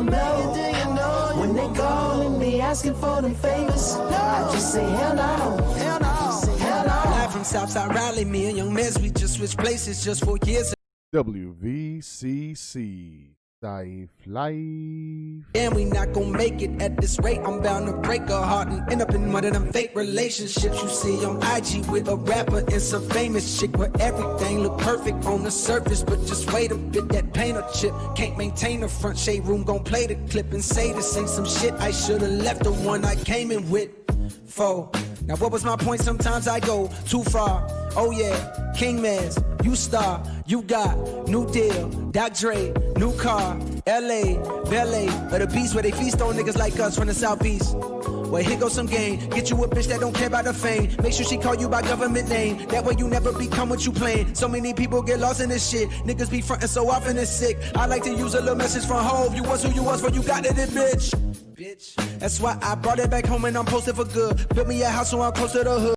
gon' blow. When they callin' me asking for them favors, I just say hell no. Hell no. Hell no. Live from Southside Raleigh, me and Young Mez, we just switched places just 4 years. WVCC, CyphLife. And we not gonna make it at this rate. I'm bound to break a heart and end up in one of them fake relationships you see on IG with a rapper and some famous chick where everything look perfect on the surface, but just wait a bit, that painter chip can't maintain the front shade room. Gon' play the clip and say this ain't some shit. I should've left the one I came in with. Now what was my point? Sometimes I go too far. Oh yeah, King Mez, you star, you got new deal, Doc Dre, new car, LA, Ballet, or the beast where they feast on niggas like us from the southeast. Well, here goes some game. Get you a bitch that don't care about the fame. Make sure she call you by government name. That way you never become what you playing. So many people get lost in this shit. Niggas be frontin' so often it's sick. I like to use a little message from home. You was who you was, but you got it, bitch. That's why I brought it back home and I'm posted for good. Built me a house so I'm close to the hood.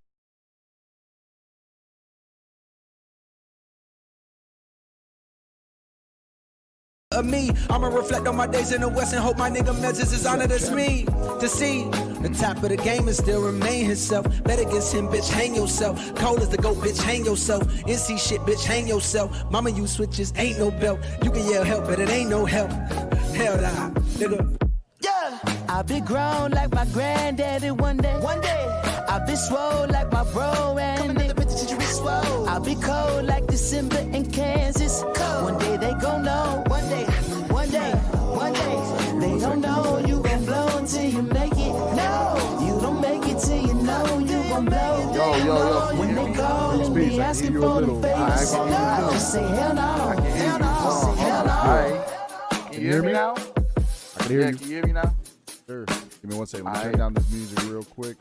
Of me, I'ma reflect on my days in the West and hope my nigga Mez's is honored as me. To see the top of the game and still remain himself. Bet against him, bitch, hang yourself. Cold as the goat, bitch, hang yourself. NC shit, bitch, hang yourself. Mama, you switches, ain't no belt. You can yell help, but it ain't no help. Hell nah, nigga. Yeah, I'll be grown like my granddaddy one day. One day, I'll be swole like my bro and I'll be cold like December in Kansas. Cold. One day they gon' know. One day, they gon' know you gon' blow until you make it. No, you don't make it till you know you gon' blow. Yo. When they call and be asking for the favors, just say hell no. Hell no. Hell no. Can you hear me now? I can hear you. Can you hear me now? Sure. Give me one second. Let me turn down this music real quick.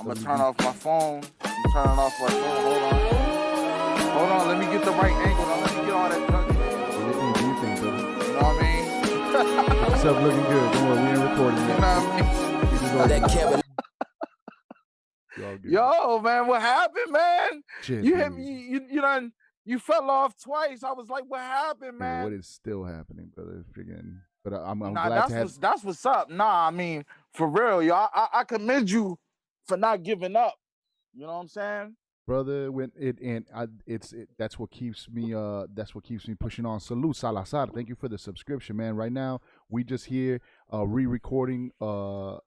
I'm gonna turn off my phone. I'm turning off my phone. Hold on, let me get the right angle. Now let me get all that done. What do you think, brother? You know what I mean? Yourself looking good. Don't worry, we ain't recording yet. You know what I mean? Yo, man, what happened, man? Shit, you hit me. You fell off twice. I was like, what happened, man? Yeah, what is still happening, brother? Freaking. But I'm nah, glad to have. That's what's up. Nah, I mean, for real, yo. I commend you for not giving up. You know what I'm saying? Brother, that's what keeps me pushing on. Salute, Salazar. Thank you for the subscription, man. Right now, we just here re-recording a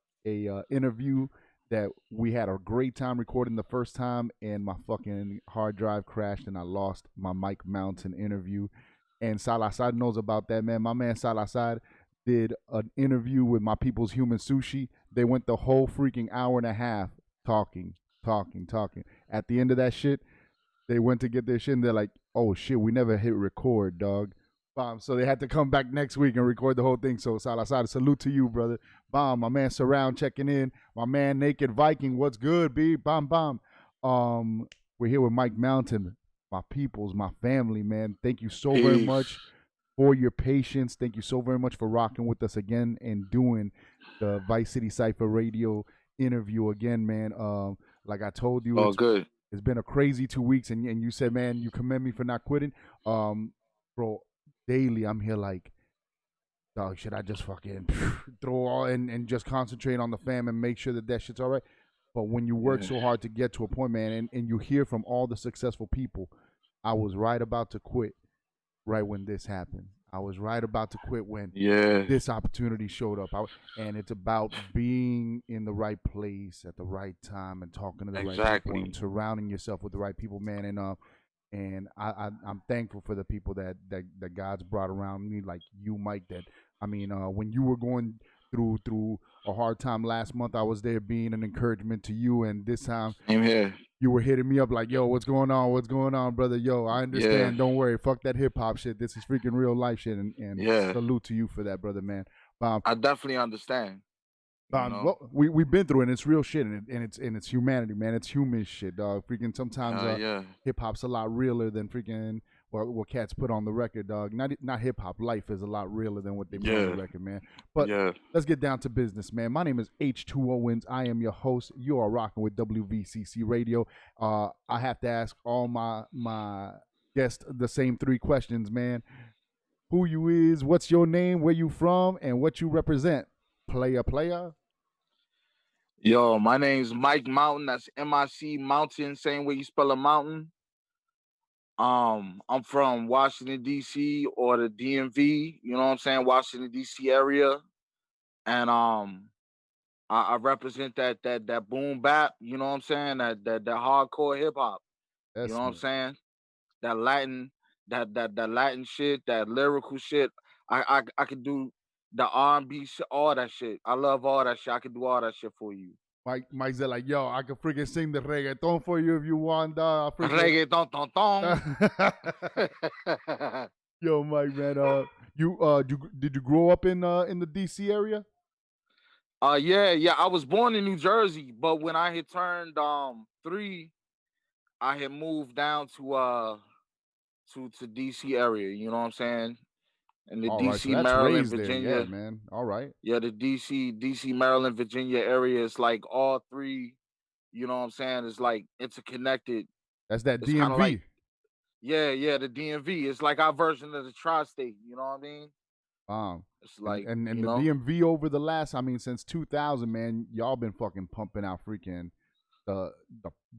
interview that we had a great time recording the first time, and my fucking hard drive crashed and I lost my Mike Mountain interview. And Salazar knows about that, man. My man Salazar did an interview with My People's Human Sushi. They went the whole freaking hour and a half talking. At the end of that shit, they went to get their shit and they're like, oh shit, we never hit record, dog. Bomb. So they had to come back next week and record the whole thing. So Salazar, salute to you, brother. Bomb. My man Surround checking in. My man Naked Viking, what's good, B? Bomb. We're here with Mike Mountain. My peoples, my family, man. Thank you so very much for your patience. Thank you so very much for rocking with us again and doing the Vice City Cypher Radio interview again, man. Like I told you, it's been a crazy 2 weeks, and you said, man, you commend me for not quitting. Bro, daily I'm here like, dog, should I just fucking throw all and just concentrate on the fam and make sure that shit's all right? But when you work so hard to get to a point, man, and you hear from all the successful people, I was right about to quit right when this happened. I was right about to quit when this opportunity showed up. And it's about being in the right place at the right time and talking to the right people and surrounding yourself with the right people, man. And I'm thankful for the people that God's brought around me, like you, Mike. That I mean, when you were going through a hard time last month, I was there being an encouragement to you, and this time you were hitting me up like, yo, what's going on, brother? Yo, I understand. Don't worry, fuck that hip-hop shit. This is freaking real life shit, and salute to you for that, brother, man. I definitely understand. Well, we've been through it, and it's real shit, and it's humanity, man. It's human shit, dog. Freaking sometimes hip-hop's a lot realer than freaking what cats put on the record, dog. Not hip-hop. Life is a lot realer than what they put on the record, man. But let's get down to business, man. My name is H2 Owens. I am your host. You are rocking with WVCC Radio. I have to ask all my guests the same 3 questions, man. who you is, what's your name, where you from, and what you represent. Player. Yo, my name's Mike Mountain. That's M-I-C Mountain, same way you spell a mountain. I'm from Washington, D.C. or the DMV, you know what I'm saying? Washington, D.C. area. And I represent that boom bap, you know what I'm saying? That hardcore hip hop. You That's know what I'm me. saying? That Latin, that Latin shit, that lyrical shit. I could do the R&B shit, all that shit. I love all that shit. I could do all that shit for you. Mike said like, yo, I can freaking sing the reggaeton for you if you want, dog. I freaking Reggaeton, ton, ton. Yo, Mike, man, did you grow up in the DC area? Yeah. I was born in New Jersey, but when I had turned 3, I had moved down to DC area. You know what I'm saying? In the All right, so DC, that's Maryland, raised there, yeah, Virginia. man. All right, Yeah, the DC, Maryland, Virginia area is like all 3. You know what I'm saying? It's like interconnected. that's that It's kind of like DMV. the DMV. It's like our version of the tri-state. You know what I mean? It's And, like and the DMV over the last, I mean, since 2000, man, y'all been fucking pumping out freaking the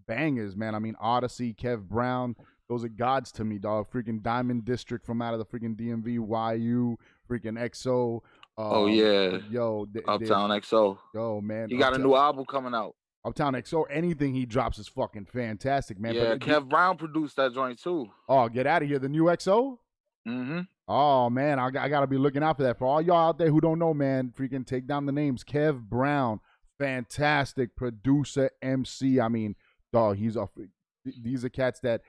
bangers, man. I mean, Odyssey, Kev Brown, those are gods to me, dog. Freaking Diamond District from out of the freaking DMV, YU, freaking XO. Oh yeah, Yo, Uptown XO. yo, man, He got a new album coming out. Uptown XO. Anything he drops is fucking fantastic, man. Yeah, But Kev Brown produced that joint too. oh, get out of here, the new XO. Mm-hmm. Oh man, I gotta be looking out for that. For all y'all out there who don't know, man, freaking take down the names. Kev Brown, fantastic producer, MC. I mean, dog, these are cats that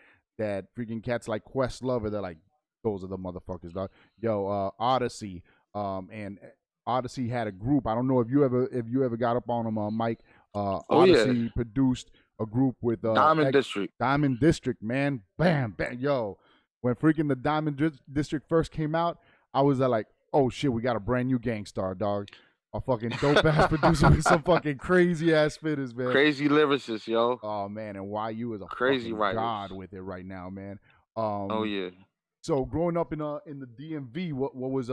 freaking cats like Questlove. They're like, those are the motherfuckers, dog. Yo, Odyssey, and Odyssey had a group. I don't know if you ever got up on them, Mike. Odyssey produced a group with Diamond District. Diamond District, man. Bam, bam, yo. When freaking the Diamond District first came out, I was like, oh shit, we got a brand new gangstar, dog. A fucking dope ass producer with some fucking crazy ass fitters, man. Crazy lyricist, yo. Oh man, and YU is a crazy fucking god with it right now, man. Oh yeah. So growing up in the DMV, what was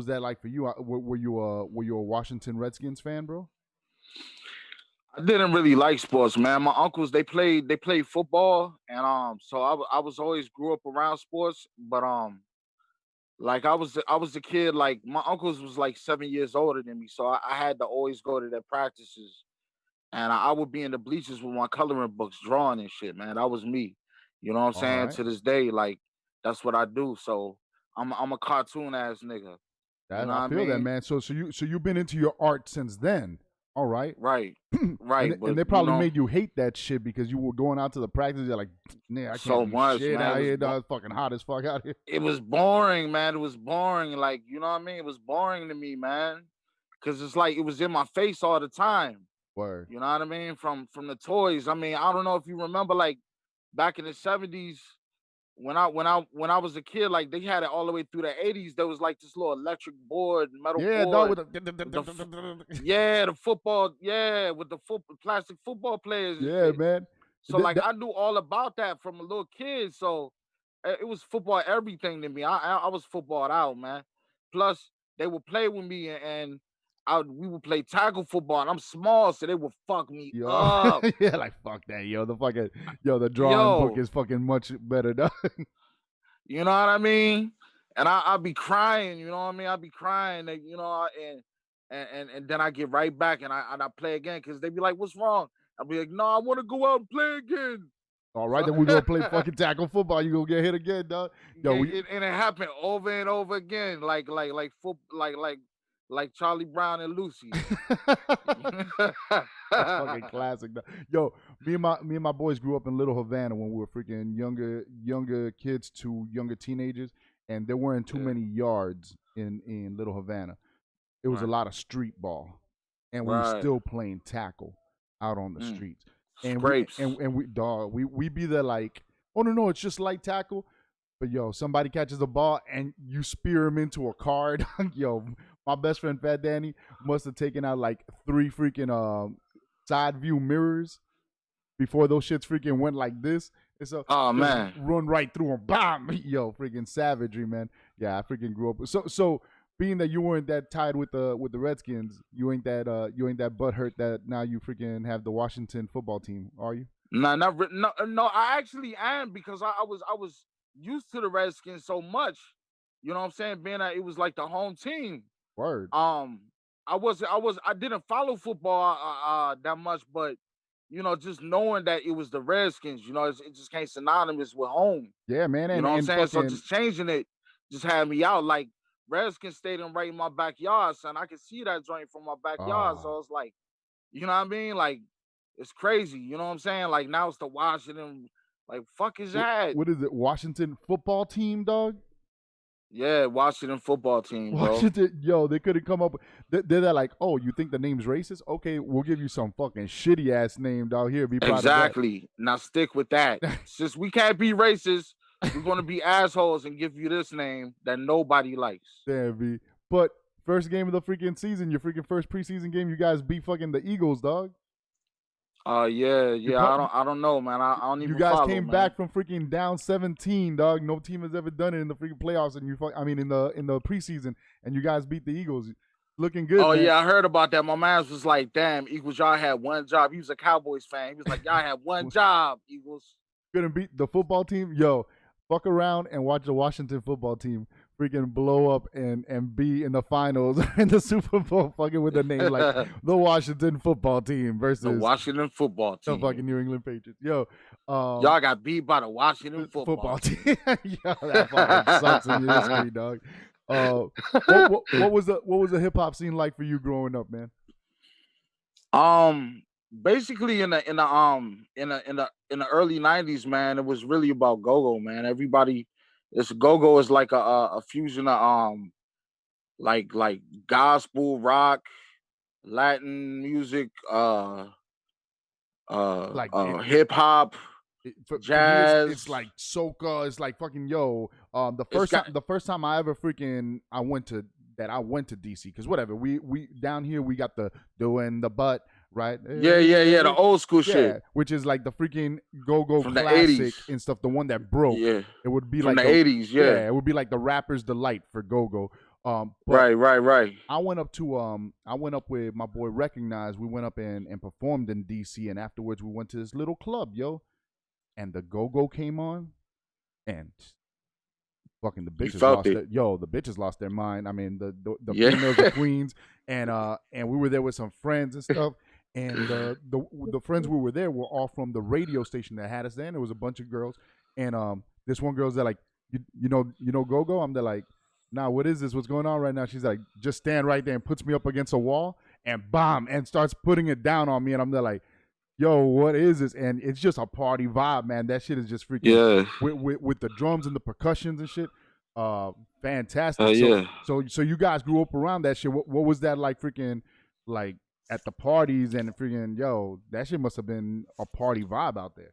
that like for you? Were you a Washington Redskins fan, bro? I didn't really like sports, man. My uncles they played football, and so I was always grew up around sports, but like I was a kid. Like my uncles was like 7 years older than me, so I had to always go to their practices, and I would be in the bleachers with my coloring books, drawing and shit, man. That was me. You know what I'm All saying? right. To this day, like that's what I do. So I'm a cartoon ass nigga. That, You know I what feel I that, mean? man. So you've been into your art since then. All right. Right, right. And they But probably made you hate that shit because you were going out to the practice. You're like, nah, I can't So do much, shit man. out It was here, dog. It's fucking hot as fuck out here. It was boring, man. It was boring. Like, you know what I mean? It was boring to me, man. Cause it's like it was in my face all the time. Word. You know what I mean? From the toys. I mean, I don't know if you remember, like back in the 70s, when I was a kid, like they had it all the way through the 80s. There was like this little electric board, metal Yeah, board. dog. With Yeah, the football, yeah, with the plastic football players and yeah, shit. man. So like I knew all about that from a little kid. So it was football everything to me. I was footballed out, man. Plus they would play with me and we would play tackle football. And I'm small, so they would fuck me Yo, up. yeah, like fuck that, yo. The drawing book is fucking much better, dog. You know what I mean? And I'd be crying. You know what I mean? I'd be crying. You know, and then I get right back and I play again because they'd be like, "What's wrong?" I'd be like, "No, I want to go out and play again." All right, then we gonna play fucking tackle football. You gonna get hit again, dog. Yo, and it happened over and over again, like Charlie Brown and Lucy. That's fucking classic. Dog. Yo, me and my boys grew up in Little Havana when we were freaking younger kids to younger teenagers, and there weren't too many yards in Little Havana. It was a lot of street ball, and we were still playing tackle out on the streets. And Scrapes. We be there like, oh no, it's just light tackle. But yo, somebody catches the ball and you spear him into a card. Yo, my best friend Fat Danny must have taken out like 3 freaking side view mirrors before those shits freaking went like this. So Oh just man. run right through him. Bam! Yo, freaking savagery, man. Yeah, I freaking grew up. So being that you weren't that tied with the Redskins, you ain't that butthurt that now you freaking have the Washington football team, are you? No, no. I actually am because I was used to the Redskins so much. You know what I'm saying? Being that it was like the home team. Word. Um, I didn't follow football that much, but just knowing that it was the Redskins, it just came synonymous with home. Yeah, man, You know what I'm and saying? So fucking just changing it just had me out. Like Redskins Stadium right in my backyard, son. I could see that joint from my backyard. So oh. it's like, you know what I mean? Like it's crazy. You know what I'm saying? Like now it's the Washington. Like fuck is that? What is it? Washington football team, dog? Yeah, Washington football team, bro. Washington, yo, they couldn't come up. They're like, oh, you think the name's racist? Okay, we'll give you some fucking shitty ass name down here. Be proud Exactly. Now stick with that. of that. Since we can't be racist, we're gonna be assholes and give you this name that nobody likes. Damn, B. But first game of the freaking season, your freaking first preseason game, you guys beat fucking the Eagles, dog. Yeah. I don't know, man. I don't You even guys follow, came man. back from freaking down 17, dog. No team has ever done it in the freaking playoffs, and in the preseason, and you guys beat the Eagles. Looking good. Oh man. yeah, I heard about that. My man was like, "Damn, Eagles, y'all had one job." He was a Cowboys fan. He was like, "Y'all had one job, Eagles." Couldn't beat the football team. Yo, fuck around and watch the Washington football team freaking blow up and be in the finals in the Super Bowl, fucking with a name like the Washington football team versus the Washington football the team. fucking New England Patriots. Yo, y'all got beat by the Washington football team. Yo, that fucking sucks in your history, dog. What was the hip hop scene like for you growing up, man? Basically in the early '90s, man, it was really about go-go, man. Everybody, this go-go is like a fusion of like gospel, rock, Latin music, hip hop, jazz. It's like soca. It's like fucking yo. The first time I ever freaking I went to DC because whatever we down here we got the doing the butt right. Yeah. The old school shit, which is like the freaking go-go from classic the 80s and stuff. The one that broke. Yeah, it would be from like the 80s. Yeah, it would be like the rapper's delight for go-go. Right. I went up with my boy Recognize. We went up and performed in DC, and afterwards we went to this little club, yo. And the go-go came on, and fucking the bitches lost the bitches lost their mind. I mean, the females, the queens, and we were there with some friends and stuff. And the friends we were there were all from the radio station that had us there. And there was a bunch of girls, and this one girl's there like, you know go-go. I'm there like, nah, what is this? What's going on right now? She's like, just stand right there, and puts me up against a wall and bomb and starts putting it down on me, and I'm there like, yo, what is this? And it's just a party vibe, man. That shit is just freaking with the drums and the percussions and shit. Fantastic. So you guys grew up around that shit. What was that like freaking like at the parties and freaking yo, that shit must have been a party vibe out there.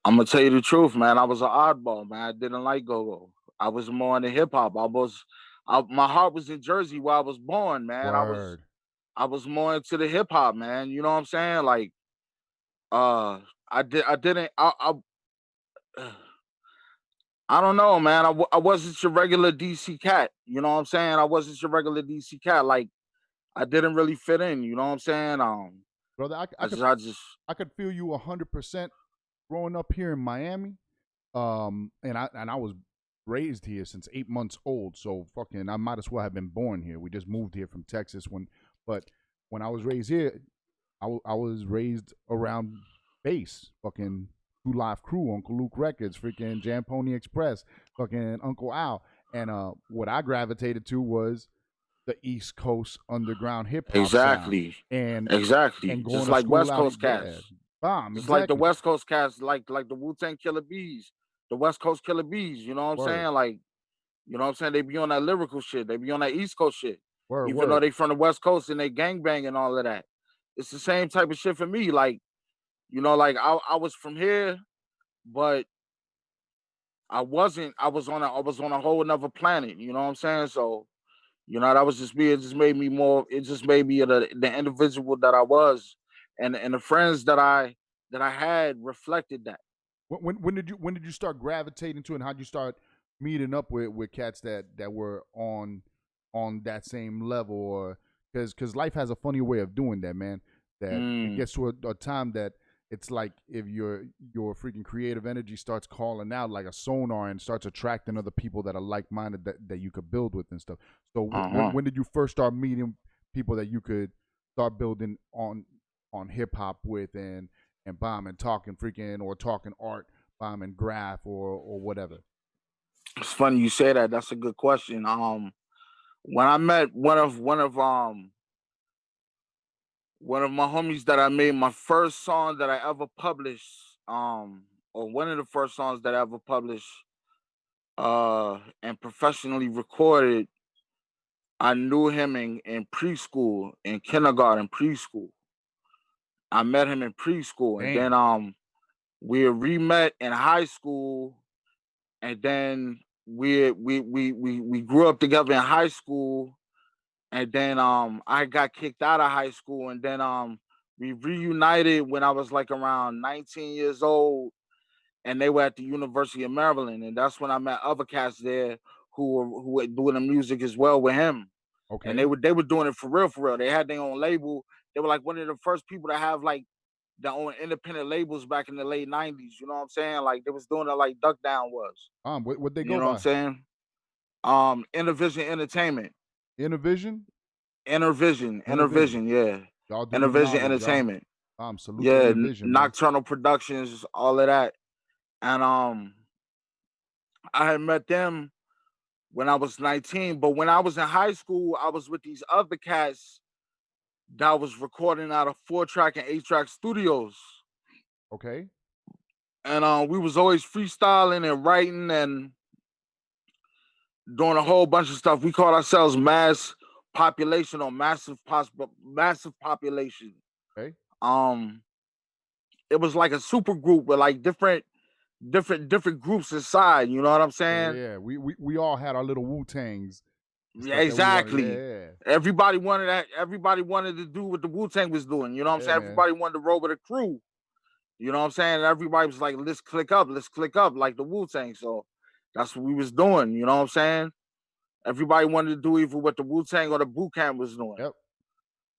I'm gonna tell you the truth, man. I was an oddball, man. I didn't like go-go. I was more into hip hop. My heart was in Jersey where I was born, man. Word. I was more into the hip hop, man. You know what I'm saying? Like I don't know, man. I wasn't your regular DC cat. You know what I'm saying? I wasn't your regular DC cat. Like I didn't really fit in. You know what I'm saying? Brother, I could feel you 100% growing up here in Miami. And I was raised here since 8 months old. So fucking, I might as well have been born here. We just moved here from Texas but when I was raised here, I was raised around bass, fucking True Live Crew, Uncle Luke Records, freaking Jam Pony Express, fucking Uncle Al. And what I gravitated to was the East Coast underground hip hop. Exactly. Sound. Exactly. And just like West Coast cats. Bomb. It's like the West Coast cats, like the Wu-Tang Killer Bees, the West Coast Killer Bees. You know what I'm saying? Like, you know what I'm saying? They be on that lyrical shit. They be on that East Coast shit. Even though they from the West Coast and they gangbang and all of that. It's the same type of shit for me. Like, you know, like I was from here, but I wasn't. I was on a whole another planet. You know what I'm saying? So, you know, that was just me. It just made me more. It just made me the individual that I was, and the friends that I had reflected that. when did you start gravitating to it, and how'd you start meeting up with cats that were on that same level, or because life has a funny way of doing that, man. That it Mm, gets to a time that it's like if your freaking creative energy starts calling out like a sonar and starts attracting other people that are like minded that you could build with and stuff. So uh-huh. when did you first start meeting people that you could start building on hip hop with and bomb and talking freaking or talking art, bomb and graph or whatever? It's funny you say that. That's a good question. When I met one of my homies that I made my first song that I ever published, or one of the first songs that I ever published, and professionally recorded. I knew him in preschool, in kindergarten, preschool. I met him in preschool, and then Damn. we re-met in high school, and then we grew up together in high school, and then I got kicked out of high school, and then we reunited when I was like around 19 years old, and they were at the University of Maryland, and that's when I met other cats there who were doing the music as well with him, and Okay. they were doing it for real, for real. They had their own label. They were like one of the first people to have like their own independent labels back in the late '90s. You know what I'm saying? Like they was doing it like Duck Down was. What they You go know what I'm by? saying? Intervision Entertainment, Intervision. Intervision. Intervision, yeah, Y'all do me Intervision knowledge, y'all. Entertainment, Salute to yeah, Intervision, man. Nocturnal Productions, all of that, and I had met them when I was 19, but when I was in high school, I was with these other cats that was recording out of 4-track and 8-track studios, Okay. and we was always freestyling and writing and doing a whole bunch of stuff. We called ourselves Mass Population or Massive Population. Okay. Um, it was like a super group with like different groups inside. You know what I'm Yeah, saying? yeah. We all had our little Wu Tangs and Yeah, stuff that we all. exactly. Yeah, Everybody wanted that. Everybody wanted to do what the Wu Tang was doing. You know what I'm yeah, saying? man. Everybody wanted to roll with a crew. You know what I'm saying? And everybody was like, let's click up like the Wu Tang. So that's what we was doing. You know what I'm saying? Everybody wanted to do either what the Wu Tang or the Boot Camp was doing. Yep.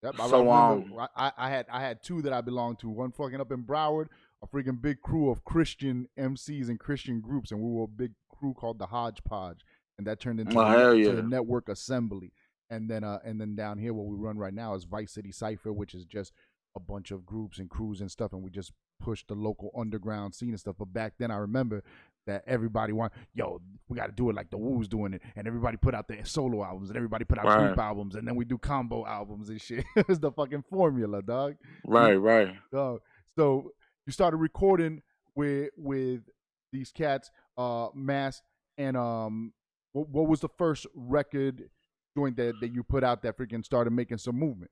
Yep. I So remember I had two that I belonged to. One fucking up in Broward, a freaking big crew of Christian MCs and Christian groups, and we were a big crew called the Hodgepodge, and that turned into oh hell the yeah. Network Assembly. And then down here, what we run right now is Vice City Cipher, which is just a bunch of groups and crews and stuff, and we just push the local underground scene and stuff. But back then, I remember that everybody wanted, yo, we got to do it like the Wu's doing it, and everybody put out their solo albums, and everybody put out Right, group albums, and then we do combo albums and shit. It's the fucking formula, dog. right, right. Dog. So you started recording with these cats, Mass, and what was the first record joint that you put out that freaking started making some movement?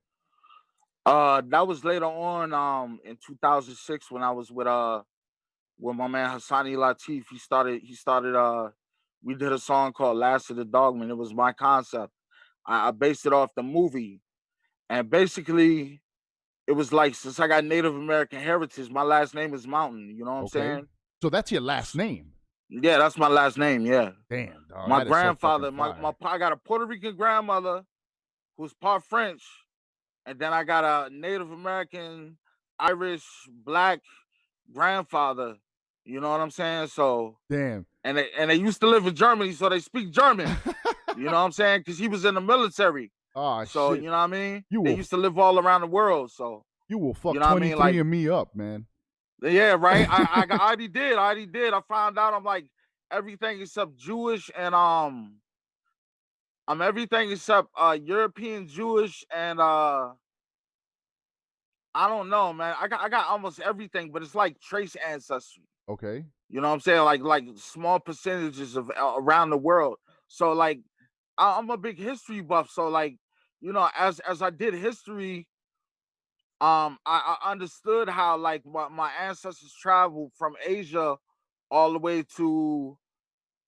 That was later on, in 2006 when I was with my man Hassani Latif. He started we did a song called Last of the Dogman. It was my concept. I based it off the movie. And basically it was like since I got Native American heritage, my last name is Mountain. You know what I'm Okay, saying? so that's your last name. Yeah, that's my last name. Yeah. Damn, dog, My that is so fucking grandfather, fire. I got a Puerto Rican grandmother who's part French, and then I got a Native American, Irish, black grandfather. You know what I'm saying? So, Damn. and they used to live in Germany, so they speak German. You know what I'm saying? Because he was in the military. Oh So shit, you know what I mean? you They will used to live all around the world. So you will you fuck know what I mean? Like, 23 and me up, man. yeah, right. I already did. I already did. I found out I'm like everything except Jewish and I'm everything except European Jewish and I don't know, man. I got almost everything, but it's like trace ancestry. Okay. You know what I'm saying? Like small percentages of around the world. So like I'm a big history buff. So like, you know, as I did history, I understood how like my ancestors traveled from Asia all the way to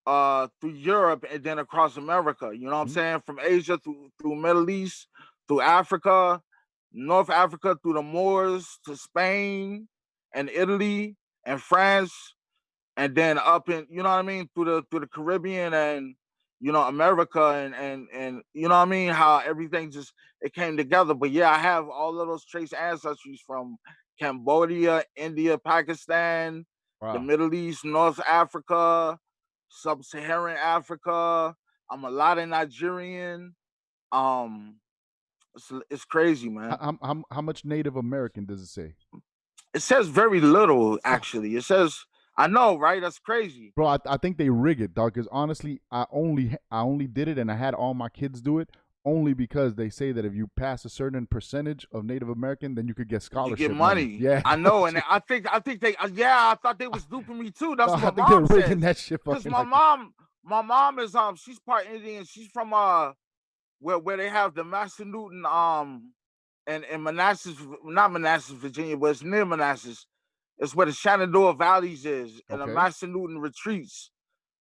through Europe and then across America. You know what I'm Mhm. saying? From Asia through Middle East, through Africa, North Africa, through the Moors to Spain and Italy and France. and then up in, you know what I mean, through the Caribbean and, you know, America and you know what I mean, how everything just it came together. But yeah, I have all of those trace ancestries from Cambodia, India, Pakistan, the Wow. Middle East, North Africa, Sub-Saharan Africa. I'm a lot of Nigerian. Um, it's crazy, man. How much Native American does it say? It says very little, actually. It says, I know, right? That's crazy. Bro, I think they rig it, dog. Because honestly, I only did it, and I had all my kids do it only because they say that if you pass a certain percentage of Native American, then you could get You scholarship get money. Yeah, I know, and I think they, yeah, I thought they was duping me too. That's I what think my mom they're rigging says. that shit. Because Fucking like my mom is she's part Indian. She's from where they have the Massanutten and Manassas, not Manassas, Virginia, but it's near Manassas. It's where the Shenandoah Valleys is and the Okay. Massanutten retreats.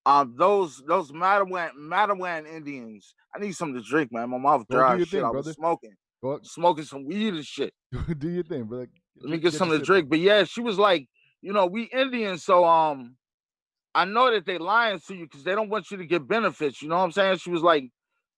Those Matawan Indians. I need something to drink, man. My mouth Go do dry your as shit. thing, I brother. was smoking. Go Smoking some weed and shit. do your thing, brother. Let me get your something to sip drink. on. But yeah, she was like, you know, we Indians, so I know that they lying to you because they don't want you to get benefits. You know what I'm saying? She was like,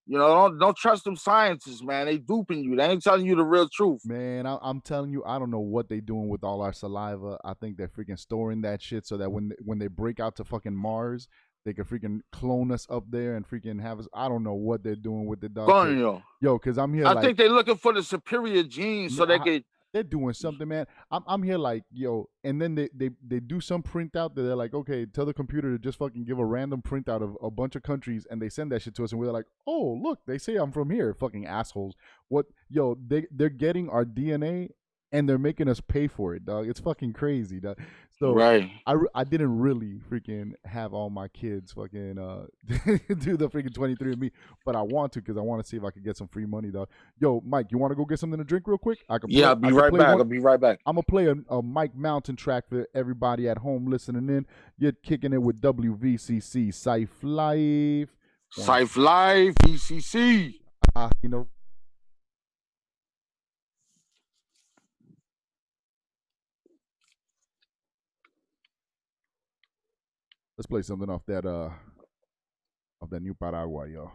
you know, don't trust them scientists, man. They duping you. They ain't telling you the real truth. Man, I'm telling you, I don't know what they doing with all our saliva. I think they're freaking storing that shit so that when they break out to fucking Mars, they could freaking clone us up there and freaking have us. I don't know what they're doing with the dog. Coño. Yo, because I'm here. I think they're looking for the superior genes so they could. They're doing something, man. I'm here like, yo, and then they do some printout that they're like, okay, tell the computer to just fucking give a random printout of a bunch of countries, and they send that shit to us, and we're like, oh, look, they say I'm from here, fucking assholes. What, yo, they're getting our DNA and they're making us pay for it, dog. It's fucking crazy, dog. So right. I didn't really freaking have all my kids fucking do the freaking 23andMe, but I want to because I want to see if I could get some free money, dog. Yo, Mike, you want to go get something to drink real quick? I'll be right back. I'll be right back. I'm gonna play a Mike Mountain track for everybody at home listening in. You're kicking it with WVCC, CyphLife, CyphLife, VCC. You know. Let's play something off that new Paraguay, yo.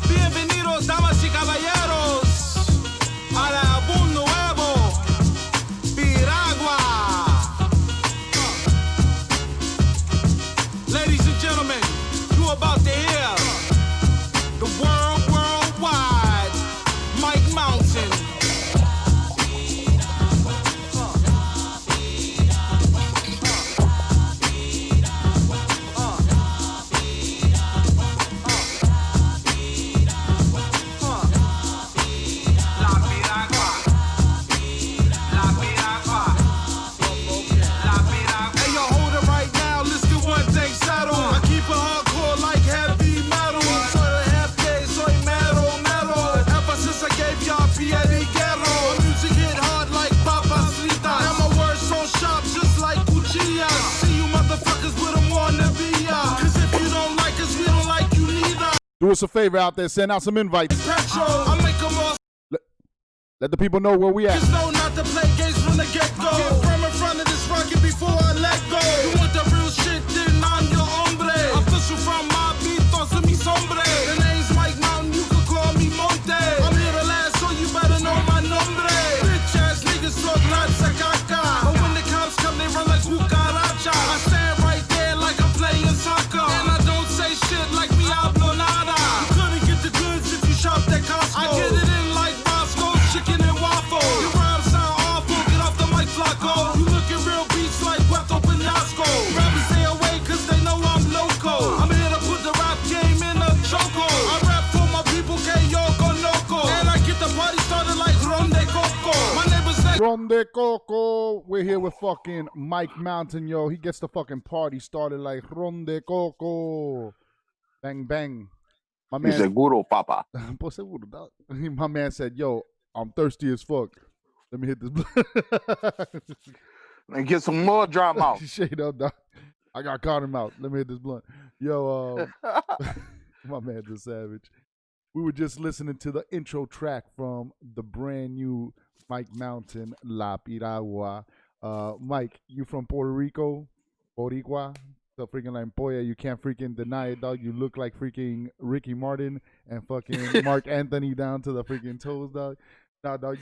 Bienvenidos, damas y caballeros, a la Boom Nuevo, Piragua. Ladies and gentlemen, you about to hear the worldwide Mike Mountain. Do us a favor out there, send out some invites. Let the people know where we at. Just know not to play games from the get-go. Get from in front of this rocket before I let go. You want the real shit, then I'm your hombre. Official from my beat, toss me sombre. The name's Mike Mountain, you can call me Monte. I'm here to last, so you better know my nombre. Bitch ass niggas talk lots of caca. But when the cops come, they run like cucaracha. I stand right there like I'm playing soccer. And I don't say shit like me hablo nada. You couldn't get the goods if you shopped at Costco. I get it in like Roscoe's chicken and waffle. Your rhymes sound awful, get off the mic, Flacco. You looking real beats like Puerto Penasco. Rappers stay away cause they know I'm loco. I'm here to put the rap game in a choco. I rap for my people, que yo con loco. And I get the party started like Ron de Coco. My neighbor's next. Ron de Coco. We're here with fucking Mike Mountain, yo. He gets the fucking party started like Ron de Coco. Bang, bang. My man. Seguro, papa. My man said, yo, I'm thirsty as fuck. Let me hit this blunt. And get some more dry mouth. Shade up, dog. I got caught him out. Let me hit this blunt. Yo, my man's a savage. We were just listening to the intro track from the brand new Mike Mountain, La Piragua. Mike, you from Puerto Rico? Boricua? The freaking La Empolla, you can't freaking deny it, dog. You look like freaking Ricky Martin and fucking Mark Anthony down to the freaking toes, dog. Nah, dog,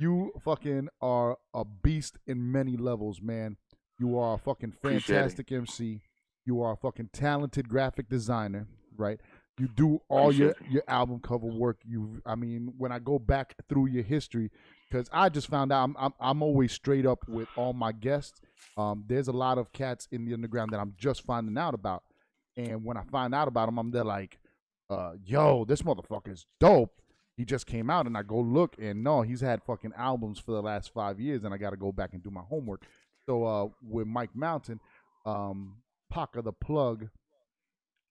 you fucking are a beast in many levels, man. You are a fucking fantastic MC. You are a fucking talented graphic designer, right? You do all your album cover work. I mean, when I go back through your history, because I just found out I'm always straight up with all my guests. There's a lot of cats in the underground that I'm just finding out about, and when I find out about them, I'm there like, yo, this motherfucker's dope. He just came out, and I go look, and no, he's had fucking albums for the last 5 years, and I got to go back and do my homework. So with Mike Mountain, Paca the Plug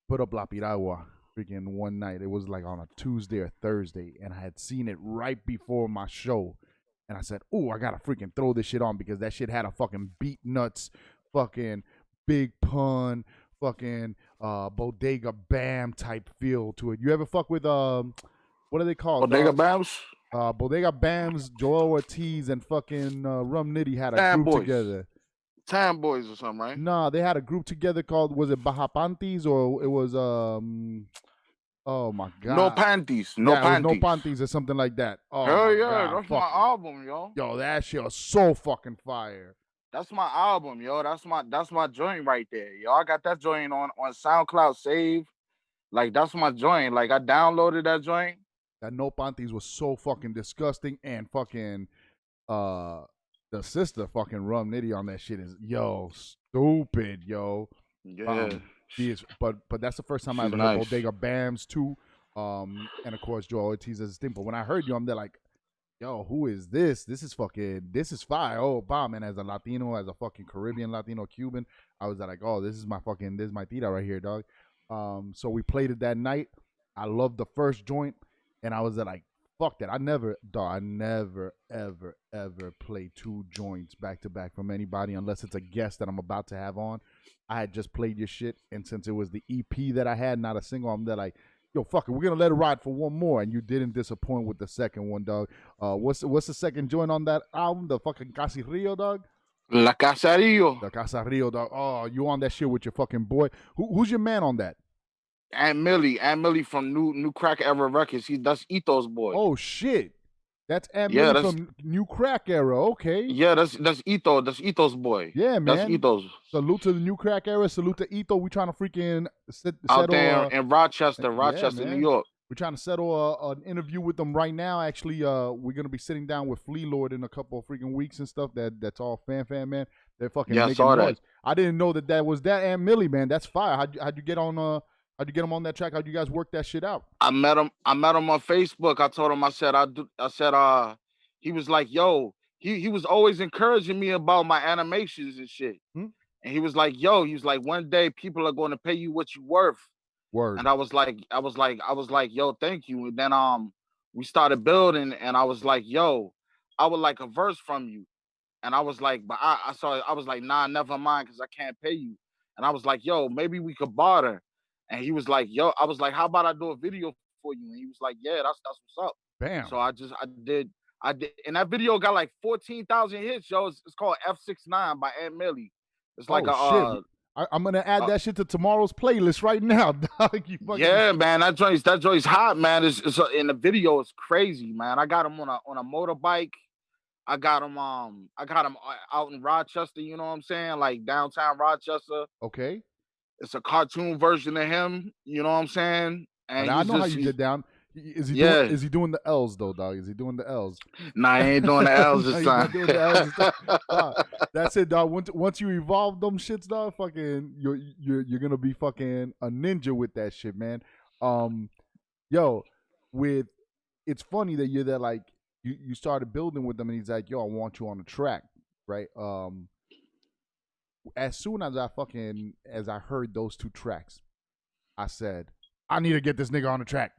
put up La Piragua freaking one night. It was like on a Tuesday or Thursday, and I had seen it right before my show. And I said, "Ooh, I gotta freaking throw this shit on because that shit had a fucking beat nuts, fucking big pun, fucking bodega bam type feel to it." You ever fuck with what are they called? Bodega Bams? Bodega Bams, Joel Ortiz, and fucking Rum Nitty had a Tam group Boys. together. Tam Boys or something, right? Nah, they had a group together called, was it Baja Panties or it was oh my god, No Panties. No yeah, it was Panties. No Panties or something like that. Oh Hell my yeah, god, that's my album, yo. yo, that shit was so fucking fire. That's my album, yo. That's my joint right there, yo. I got that joint on SoundCloud save. Like that's my joint. Like I downloaded that joint. That No Panties was so fucking disgusting, and fucking the sister fucking Rum Nitty on that shit is stupid, yo. Yeah. She is, but that's the first time I She's ever heard nice. Bodega Bams too. And of course Joel Ortiz as a thing. But when I heard you, I'm there like, yo, who is this? This is fire. Oh, bomb. And as a Latino, as a fucking Caribbean Latino Cuban, I was like, oh, this is my tita right here, dog. So we played it that night. I loved the first joint, and I was like, fuck that. I never ever play two joints back to back from anybody unless it's a guest that I'm about to have on. I had just played your shit, and since it was the EP that I had, not a single, I'm there like, yo, fuck it, we're gonna let it ride for one more, and you didn't disappoint with the second one, dog. What's the second joint on that album? The fucking Casi Rio, dog. La Casarillo. The Casa Rio, dog. Oh, you on that shit with your fucking boy? Who's your man on that? Aunt Millie from New Crack Era Records. That's Ito's boy. Oh shit, that's Aunt Yeah, Millie from New Crack Era. Okay. Yeah, that's Ito. That's Ito's boy. Yeah, man. That's Ito's. Salute to the New Crack Era. Salute to Ito. We trying to freaking Out settle there in Rochester, man. New York. We're trying to settle an interview with them right now. Actually, we're gonna be sitting down with Flea Lord in a couple of freaking weeks and stuff. That's all fan, man. They're fucking Yeah, I making saw noise. that. I didn't know that was that Aunt Millie, man. That's fire. How'd you get on? How'd you get him on that track? How'd you guys work that shit out? I met him on Facebook. I told him, I said, he was like, yo, he was always encouraging me about my animations and shit. And he was like, yo, one day people are going to pay you what you worth. Word. And I was like, yo, thank you. And then we started building, and I was like, yo, I would like a verse from you. And I was like, but I was like, nah, never mind, because I can't pay you. And I was like, yo, maybe we could barter. And he was like, yo, I was like, how about I do a video for you? And he was like, yeah, that's what's up. Bam. So I did, and that video got like 14,000 hits, yo. It's called F69 by Aunt Millie. It's like shit. I'm gonna add that shit to tomorrow's playlist right now, dog. Yeah, man, that joint's hot, man. It's in the video, it's crazy, man. I got him on a motorbike. I got him out in Rochester. You know what I'm saying, like downtown Rochester. Okay. It's a cartoon version of him. You know what I'm saying? And I know how you get down. Is he doing the L's though, dog? Is he doing the L's? Nah, he ain't doing the L's this time. Doing the L's this time. That's it, dog. Once you evolve them shits, dog, fucking you're gonna be fucking a ninja with that shit, man. It's funny that you're there, like you started building with them, and he's like, yo, I want you on the track, right? As soon as I heard those two tracks, I said, I need to get this nigga on the track.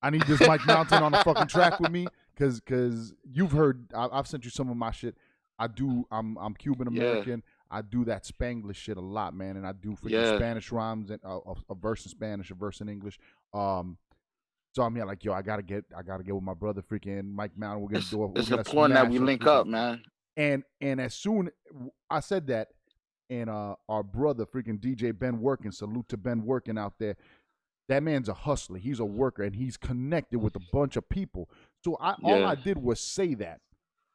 I need this Mike Mountain on the fucking track with me, because you've heard, I've sent you some of my shit. I'm Cuban American. Yeah. I do that Spanglish shit a lot, man, and I do freaking Spanish rhymes and a verse in Spanish, a verse in English. So I'm here like, yo, I gotta get with my brother, freaking Mike Mountain. We're gonna do it. It's important that we link up, man. And as soon I said that, and our brother, freaking DJ Ben Working, salute to Ben Working out there. That man's a hustler. He's a worker, and he's connected with a bunch of people. So all I did was say that,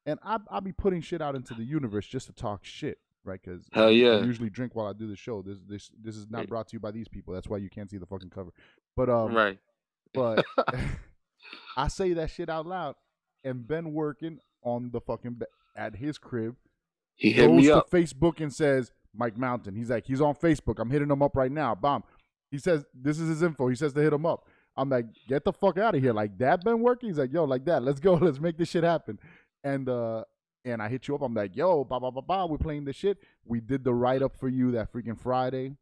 and I'll be putting shit out into the universe just to talk shit, right? Because I usually drink while I do the show. This is not brought to you by these people. That's why you can't see the fucking cover. But right. But I say that shit out loud, and Ben Working on the fucking at his crib, he hit me up to Facebook and says Mike Mountain. He's like, he's on Facebook. I'm hitting him up right now. Bomb. He says, this is his info. He says to hit him up. I'm like, get the fuck out of here. Like that been working? He's like, yo, like that. Let's go. Let's make this shit happen. And I hit you up. I'm like, yo, we're playing this shit. We did the write-up for you that freaking Friday.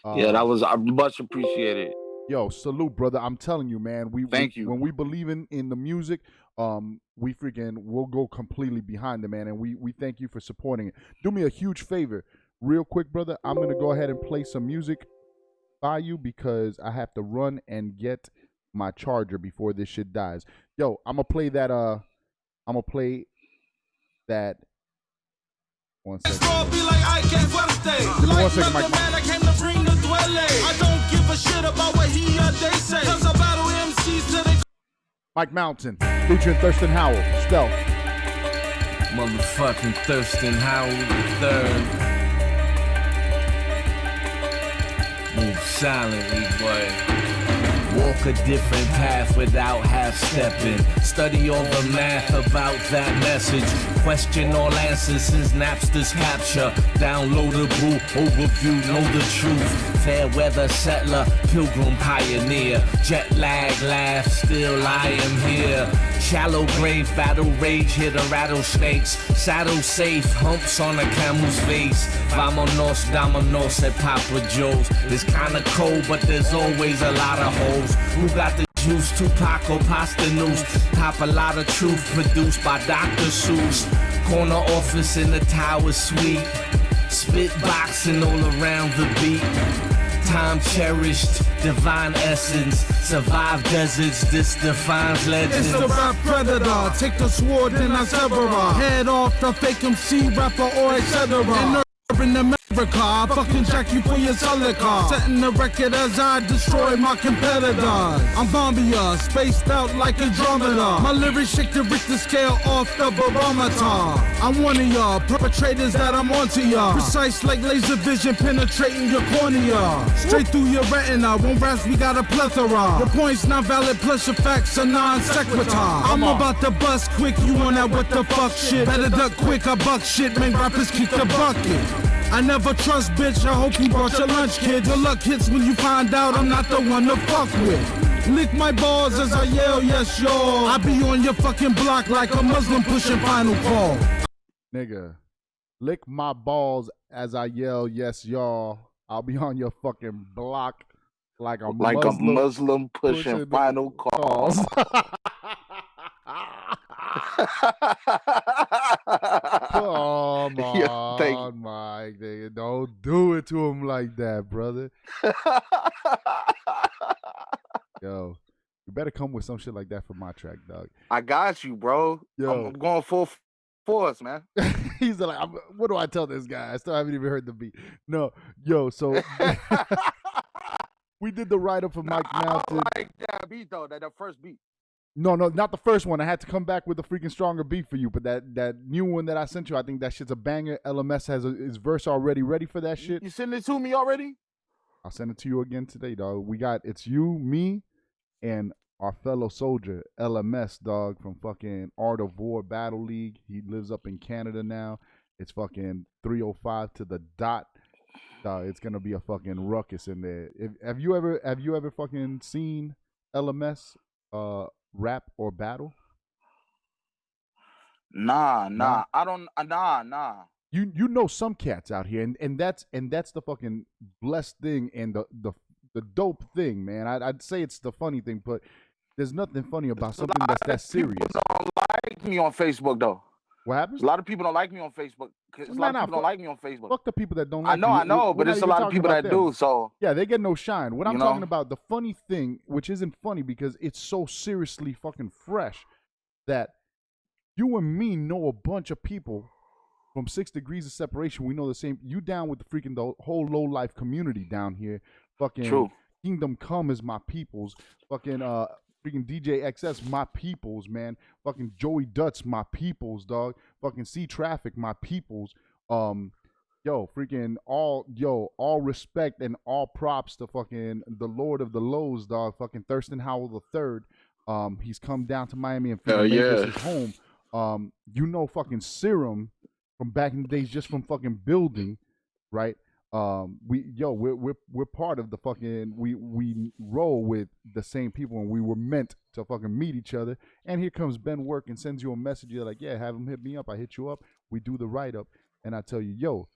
That was much appreciated. Yo, salute, brother. I'm telling you, man. Thank you. When we believe in the music, we'll go completely behind it, man. And we thank you for supporting it. Do me a huge favor. Real quick, brother. I'm going to go ahead and play some music by you because I have to run and get my charger before this shit dies. Yo, I'm gonna play that. One second. Be like I can't like 1 second, Mike. Man, I came to bring the dwelling. I don't give a shit about what he or they say. Cause I battle MCs till they... Mike Mountain, featuring Thurston Howell, Stealth. Motherfucking Thurston Howell III. Move silently, boy. Walk a different path without half-stepping. Study all the math about that message. Question all answers since Napster's capture. Downloadable overview, know the truth. Fair weather settler, pilgrim pioneer. Jet lag, laugh, still I am here. Shallow grave, battle rage, hit a rattlesnakes. Saddle safe, humps on a camel's face. Vamonos, dominos at Papa Joe's. It's kinda cold, but there's always a lot of holes. Who got the juice? Tupac or Pasta News? Top a lot of truth produced by Dr. Seuss. Corner office in the tower suite. Spit boxing all around the beat. Time cherished, divine essence. Survive deserts, this defines legends. It's the rap predator. Take the sword, then I sever her. Head off the fake MC rapper or etc. In America, I fucking jack you for your solid car. Setting the record as I destroy my competitors. I'm Bombia, spaced out like Andromeda. My lyrics shake the Richter scale off the barometer. I'm one of y'all, perpetrators that I'm onto y'all. Precise like laser vision penetrating your cornea. Straight through your retina, one raps we got a plethora. The points not valid plus your facts are non sequitur. I'm about to bust quick, you on that what the fuck shit. Better duck quick, I buck shit, make rappers kick the bucket. I never trust, bitch, I hope you brought your lunch, kid. Your luck hits when you find out I'm not the one to fuck with. Lick my balls as I yell, yes, y'all. I be on your fucking block like a Muslim pushing final call. Nigga, lick my balls as I yell, yes, y'all. I'll be on your fucking block like a Muslim pushing final calls. Come on, Mike. Nigga. Don't do it to him like that, brother. Yo, you better come with some shit like that for my track, dog. I got you, bro. Yo. I'm going full force, man. He's like, what do I tell this guy? I still haven't even heard the beat. No, yo, so we did the write-up for Mike Mountain. I like that beat, though, that first beat. No, not the first one. I had to come back with a freaking stronger beat for you. But that new one that I sent you, I think that shit's a banger. LMS has his verse already ready for that shit. You send it to me already? I'll send it to you again today, dog. It's you, me, and our fellow soldier, LMS, dog, from fucking Art of War Battle League. He lives up in Canada now. It's fucking 3:05 to the dot. Dog, it's gonna be a fucking ruckus in there. Have you ever fucking seen LMS rap or battle? Nah. I don't. Nah. You know some cats out here, and that's the fucking blessed thing and the dope thing, man. I'd say it's the funny thing, but there's nothing funny about something that's that serious. People don't like me on Facebook though. What happens? A lot of people don't like me on Facebook. A lot of people don't like me on Facebook. Fuck the people that don't like you. I know, We're but not there's a even lot of talking people about that them. do. So yeah, they get no shine. What I'm You talking know? about, the funny thing, which isn't funny because it's so seriously fucking fresh, that you and me know a bunch of people from 6 Degrees of Separation. We know the same. You down with the whole low life community down here. Fucking True. Kingdom Come is my peoples. Fucking freaking DJ XS, my peoples, man. Fucking Joey Dutz, my peoples, dog. Fucking C Traffic, my peoples. All respect and all props to fucking the Lord of the Lows, dog. Fucking Thurston Howell the Third. He's come down to Miami and made this his home. Fucking Serum from back in the days, just from fucking building, right? We're part of the fucking, we roll with the same people, and we were meant to fucking meet each other. And here comes Ben Work and sends you a message. You're like, yeah, have him hit me up. I hit you up. We do the write up, and I tell you, yo,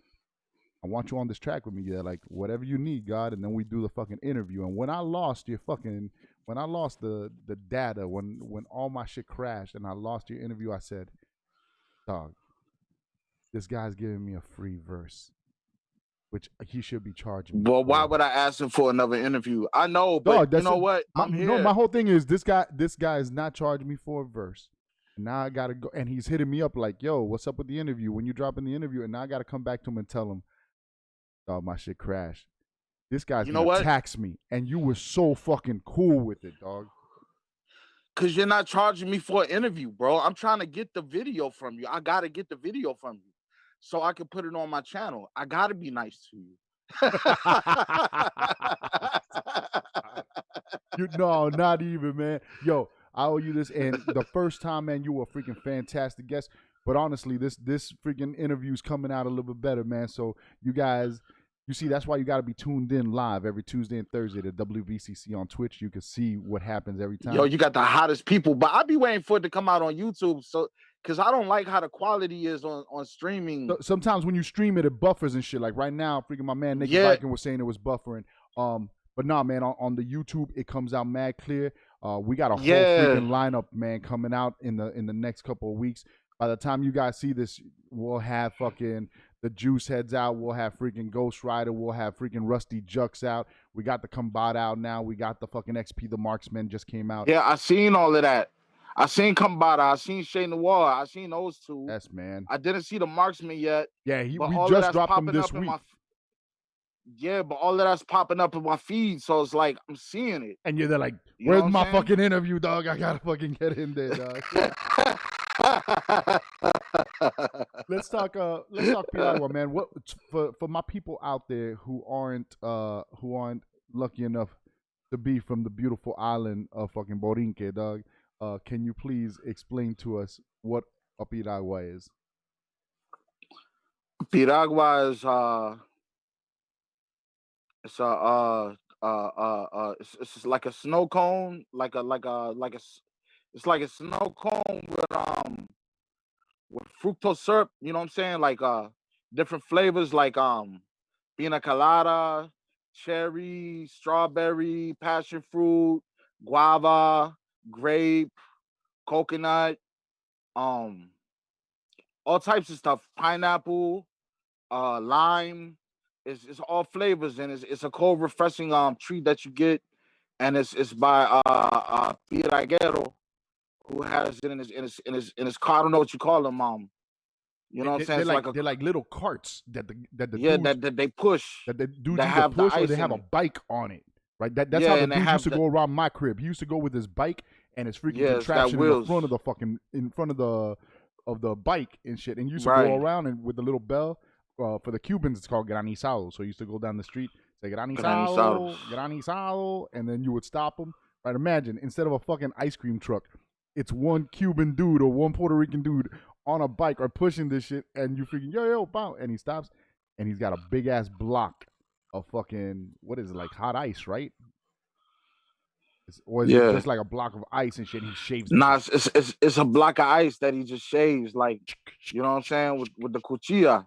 I want you on this track with me. Yeah, like whatever you need, God. And then we do the fucking interview. And when I lost the data, when all my shit crashed and I lost your interview, I said, dog, this guy's giving me a free verse, which he should be charging me. Well, why would I ask him for another interview? I know, but you know what? I'm here. No, my whole thing is this guy is not charging me for a verse. And now I gotta go, and he's hitting me up like, yo, what's up with the interview? When you drop in the interview, and now I gotta come back to him and tell him, dog, my shit crashed. This guy's gonna tax me, and you were so fucking cool with it, dog. Cause you're not charging me for an interview, bro. I'm trying to get the video from you. I gotta get the video from you, so I can put it on my channel. I gotta be nice to you. No, not even, man. Yo, I owe you this. And the first time, man, you were a freaking fantastic guest. But honestly, this freaking interview's coming out a little bit better, man. So you guys, you see, that's why you got to be tuned in live every Tuesday and Thursday to WVCC on Twitch. You can see what happens every time. Yo, you got the hottest people, but I be waiting for it to come out on YouTube. So, because I don't like how the quality is on streaming. So, sometimes when you stream it, it buffers and shit. Like right now, freaking my man Naked Viking was saying it was buffering. But nah, man, on the YouTube, it comes out mad clear. We got a whole freaking lineup, man, coming out in the next couple of weeks. By the time you guys see this, we'll have fucking the Juice Heads out. We'll have freaking Ghost Rider. We'll have freaking Rusty Jux out. We got the Combat out now. We got the fucking XP the Marksman just came out. Yeah, I seen all of that. I seen Combat. I seen Shay Noir. I seen those two. Yes, man. I didn't see the Marksman yet. Yeah, we just dropped them this week. Yeah, but all of that's popping up in my feed, so it's like I'm seeing it. And you're there like, where's my fucking interview, dog? I gotta fucking get in there, dog. Let's talk Piragua, man. What for my people out there who aren't lucky enough to be from the beautiful island of fucking Borinque, dog? Can you please explain to us what a piragua is? Piragua is it's like a snow cone, it's like a snow cone with fructose syrup, you know what I'm saying? Like different flavors like pina colada, cherry, strawberry, passion fruit, guava, grape, coconut, all types of stuff, pineapple, lime. It's all flavors, and it's a cold, refreshing treat that you get, and it's by Piraguero, who has it in his car. I don't know what you call them. You know what I'm saying? They're like little carts that the dudes, that they push. That the dudes either push or they have a bike on it. Right? That's how the dude used to go around my crib. He used to go with his bike and his freaking contraption in the front of the bike and shit, and used to go around and with the little bell. For the Cubans, it's called granizado. So you used to go down the street, say granizado, and then you would stop them. Right? Imagine, instead of a fucking ice cream truck, it's one Cuban dude or one Puerto Rican dude on a bike or pushing this shit, and you freaking, yo, bow, and he stops, and he's got a big-ass block of fucking, what is it, like hot ice, right? Or is it just like a block of ice and shit, and he shaves it? Nah, it's a block of ice that he just shaves, like, you know what I'm saying, with the cuchilla.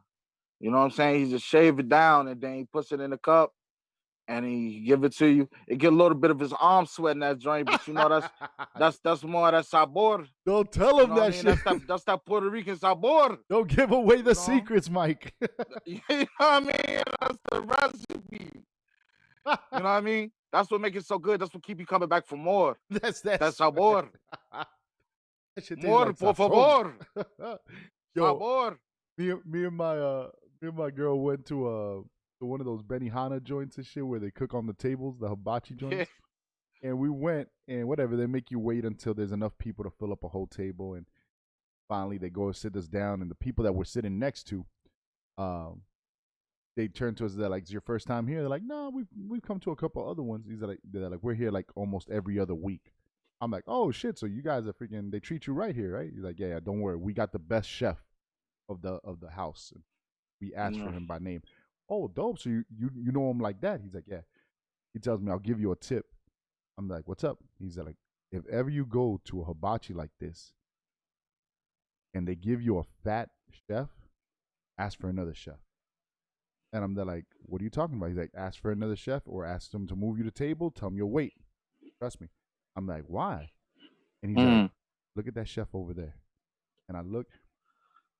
You know what I'm saying? He just shave it down, and then he puts it in a cup, and he give it to you. It get a little bit of his arm sweat in that joint, but you know that's more of that sabor. Don't tell You him know what I that mean? shit. That's that Puerto Rican sabor. Don't give away the know? secrets, Mike. You know what I mean? That's the recipe. You know what I mean? That's what makes it so good. That's what keep you coming back for more. That's That sabor. That shit tastes More, like por sazon. favor. Yo, Sabor. me and my girl went to one of those Benihana joints and shit where they cook on the tables, the hibachi joints. And we went, and whatever, they make you wait until there's enough people to fill up a whole table, and finally they go and sit us down, and the people that we're sitting next to, they turn to us. They're like, "It's your first time here?" They're like, "No, we've come to a couple other ones." They're like, "We're here like almost every other week." I'm like, "Oh shit! So you guys are freaking? They treat you right here, right?" He's like, "Yeah, don't worry. We got the best chef of the house. And we asked for him by name." Oh, dope. So you know him like that? He's like, "Yeah." He tells me, "I'll give you a tip." I'm like, "What's up?" He's like, "If ever you go to a hibachi like this, and they give you a fat chef, ask for another chef." And I'm there like, "What are you talking about?" He's like, "Ask for another chef or ask them to move you the table. Tell them your weight. Trust me." I'm like, "Why?" And he's like, "Look at that chef over there." And I look.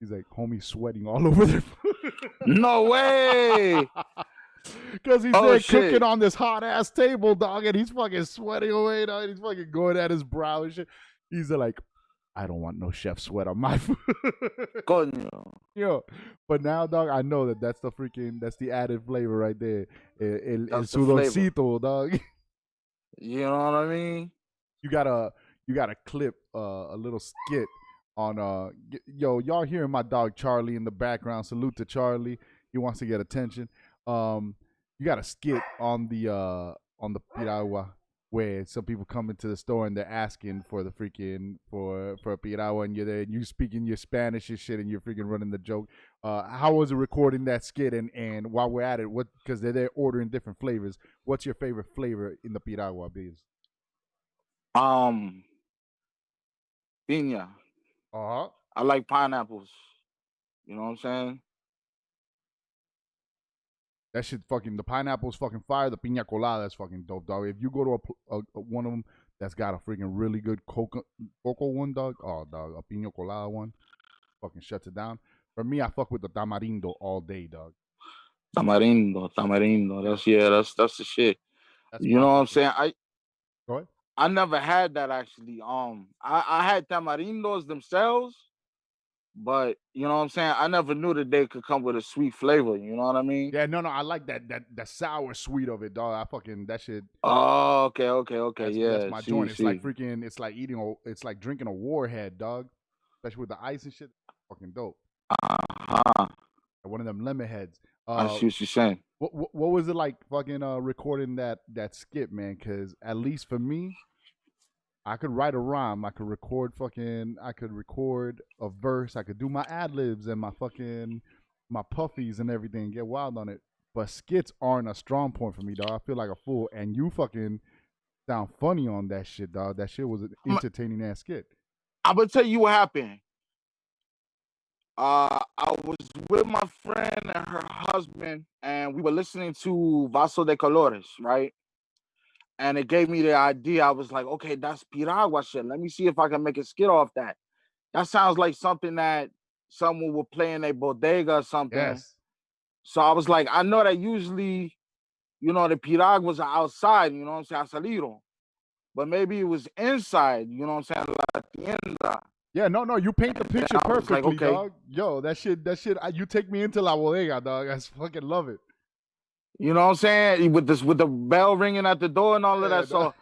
He's like, "Homie, sweating all over their food." No way. Because he's there cooking on this hot ass table, dog, and he's fucking sweating away, dog. And he's fucking going at his brow and shit. He's like, "I don't want no chef sweat on my food." Coño. Yo, but now, dog, I know that's the added flavor right there. El sudoncito, dog. You know what I mean? You gotta clip a little skit on y'all hearing my dog Charlie in the background. Salute to Charlie. He wants to get attention. You got a skit on the piragua where some people come into the store and they're asking for the freaking for a piragua, and you're there and you speaking your Spanish and shit, and you're freaking running the joke. How was it recording that skit? And while we're at it, what, because they're there ordering different flavors, what's your favorite flavor in the piragua, Biz? Piña. Uh-huh. I like pineapples. You know what I'm saying? That shit fucking, the pineapple's fucking fire. The piña colada is fucking dope, dog. If you go to a one of them that's got a freaking really good cocoa one, dog. Oh, dog, a piña colada one, fucking shuts it down. For me, I fuck with the tamarindo all day, dog. Tamarindo. That's the shit. That's you know what I'm saying? Go ahead. I never had that actually. I had tamarindos themselves, but you know what I'm saying? I never knew that they could come with a sweet flavor. You know what I mean? Yeah, no, I like that sour sweet of it, dog. I fucking, that shit. Oh, okay. That's my joint. It's like freaking, it's like it's like drinking a warhead, dog. Especially with the ice and shit. Fucking dope. One of them lemon heads. I see what you're saying. What was it like fucking recording that skit, man? Because at least for me, I could write a rhyme. I could record a verse. I could do my ad libs and my puffies and everything. Get wild on it. But skits aren't a strong point for me, dog. I feel like a fool. And you fucking sound funny on that shit, dog. That shit was an entertaining ass skit. I'm gonna tell you what happened. I was with my friend and her husband, and we were listening to Vaso de Colores, right? And it gave me the idea. I was like, okay, that's piragua shit. Let me see if I can make a skit off that. That sounds like something that someone would play in a bodega or something. Yes. So I was like, I know that usually, the piraguas are outside, you know what I'm saying, salido. But maybe it was inside, you know what I'm saying, like tienda. Yeah, no, you paint the picture perfectly, like, okay. Dog. Yo, that shit, you take me into La Bodega, dog. I fucking love it. You know what I'm saying? With the bell ringing at the door and all of that. Dog.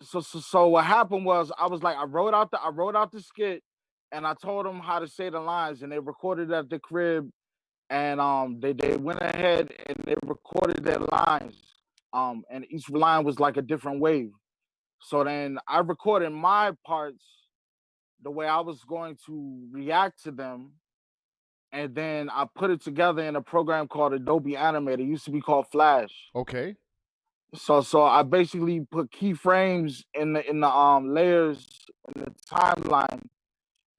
So what happened was I was like, I wrote out the skit, and I told them how to say the lines, and they recorded it at the crib, and they went ahead and they recorded their lines. And each line was like a different wave. So then I recorded my parts the way I was going to react to them. And then I put it together in a program called Adobe Animator. It used to be called Flash. Okay. So I basically put keyframes in the layers in the timeline,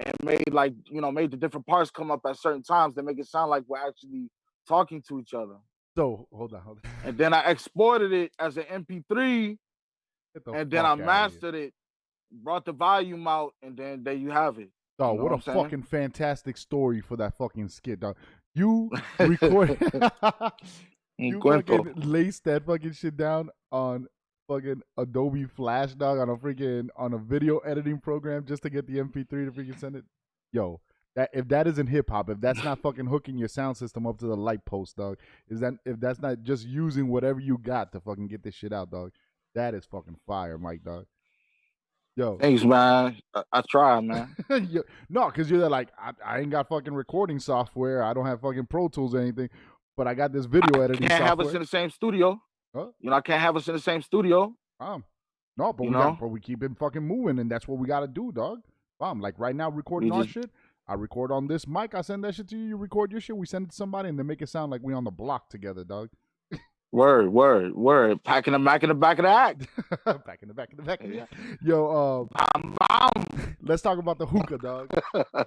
and made the different parts come up at certain times to make it sound like we're actually talking to each other. So hold on. And then I exported it as an MP3, and then I mastered it, brought the volume out, and then there you have it. Dog, You know what a I'm fucking fantastic story for that fucking skit, dog. You recorded, you fucking laced that fucking shit down on fucking Adobe Flash, dog, on a video editing program just to get the MP3 to freaking send it. Yo, that if that isn't hip hop, if that's not fucking hooking your sound system up to the light post, dog, if that's not just using whatever you got to fucking get this shit out, dog, that is fucking fire, Mike, dog. Yo. Thanks, man. I try, man. No, because you're like, I ain't got fucking recording software. I don't have fucking Pro Tools or anything, but I got this video editing software. Can't have us in the same studio. Huh? You know, I can't have us in the same studio. No, but we keep it fucking moving, and that's what we got to do, dog. Like right now, recording our shit. I record on this mic. I send that shit to you. You record your shit. We send it to somebody, and then make it sound like we on the block together, dog. Word. Packing the back in the back of the act. Back in the back of the act. Yo, let's talk about the hookah, dog.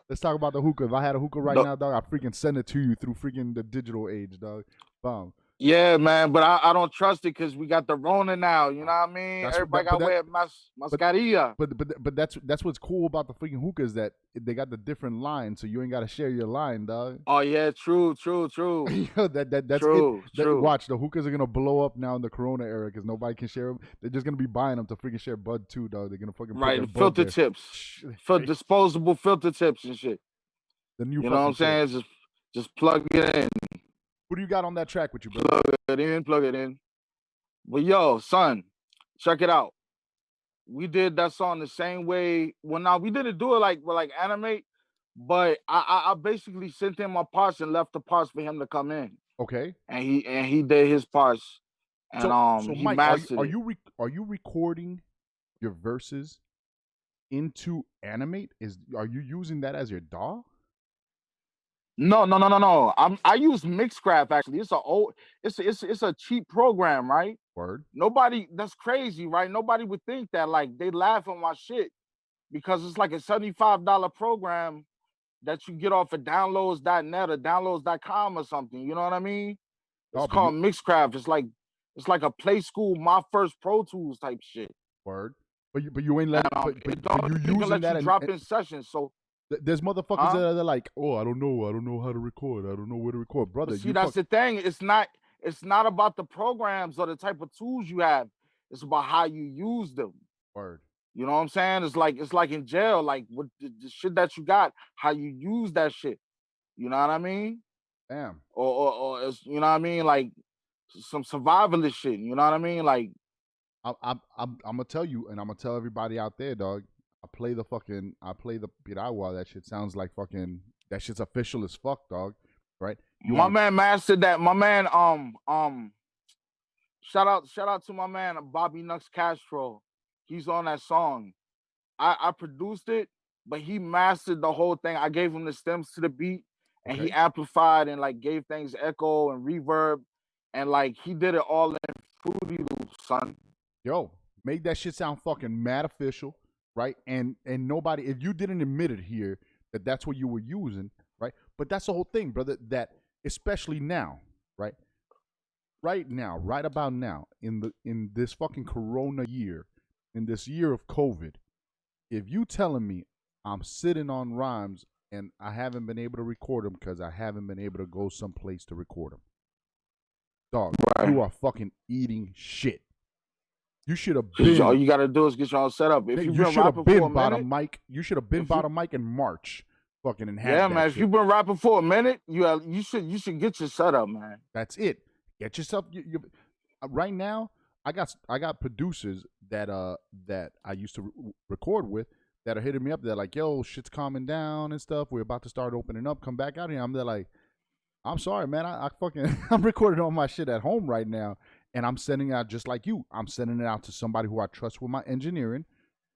Let's talk about the hookah. If I had a hookah right now, dog, I'd freaking send it to you through freaking the digital age, dog. Bomb. Yeah, man, but I don't trust it because we got the Rona now. You know what I mean? Everybody got to wear mascarilla. But that's what's cool about the freaking hookah is that they got the different lines, so you ain't got to share your line, dog. Oh yeah, true. That's true. Watch, the hookahs are gonna blow up now in the Corona era because nobody can share them. They're just gonna be buying them to freaking share bud too, dog. They're gonna fucking right. Filter tips, for disposable filter tips and shit. The new, you know what I'm saying? Just plug it in. What do you got on that track with you, bro? Plug it in. But yo, son, check it out. We did that song the same way. Well, now we didn't do it like animate, but I basically sent him my parts and left the parts for him to come in. Okay. And he did his parts, and so he Mike, mastered are you recording your verses into Animate? Are you using that as your DAW? No. I use Mixcraft actually. It's a cheap program, right? Word. That's crazy, right? Nobody would think that. Like, they laugh at my shit because it's like a $75 program that you get off of downloads.net or downloads.com or something. You know what I mean? It's called Mixcraft. It's like a Play School, My First Pro Tools type shit. Word. But you ain't letting but you using that drop in sessions. So there's motherfuckers that are like, oh, I don't know how to record. I don't know where to record, brother. See, that's the thing. It's not about the programs or the type of tools you have. It's about how you use them. Word. You know what I'm saying? It's like in jail, like with the shit that you got, how you use that shit. You know what I mean? Damn. Or it's, you know what I mean? Like some survivalist shit. You know what I mean? Like I'm gonna tell you, and I'm gonna tell everybody out there, dog. I play the piragua. That shit sounds like fucking. That shit's official as fuck, dog. Right? Man mastered that. My man, shout out to my man Bobby Nux Castro. He's on that song. I produced it, but he mastered the whole thing. I gave him the stems to the beat, and he amplified and like gave things echo and reverb, and like he did it all in Fruity Loops, son. Yo, made that shit sound fucking mad official. Right, and nobody, if you didn't admit it here, that's what you were using, right? But that's the whole thing, brother. That especially now, right? Right now, right about now, in this fucking Corona year, in this year of COVID, if you telling me I'm sitting on rhymes and I haven't been able to record them because I haven't been able to go someplace to record them, dog, you are fucking eating shit. You should have been. All you gotta do is get y'all set up. If you should have been bottom mic. You should have been bottom mic in March, fucking and have. Yeah, man. If you've been rapping for a minute, you should get your setup, man. That's it. Get yourself. Right now, I got producers that I used to record with that are hitting me up. They're like, "Yo, shit's calming down and stuff. We're about to start opening up. Come back out here." They're like, "I'm sorry, man. I fucking I'm recording all my shit at home right now." And I'm sending it out just like you. I'm sending it out to somebody who I trust with my engineering,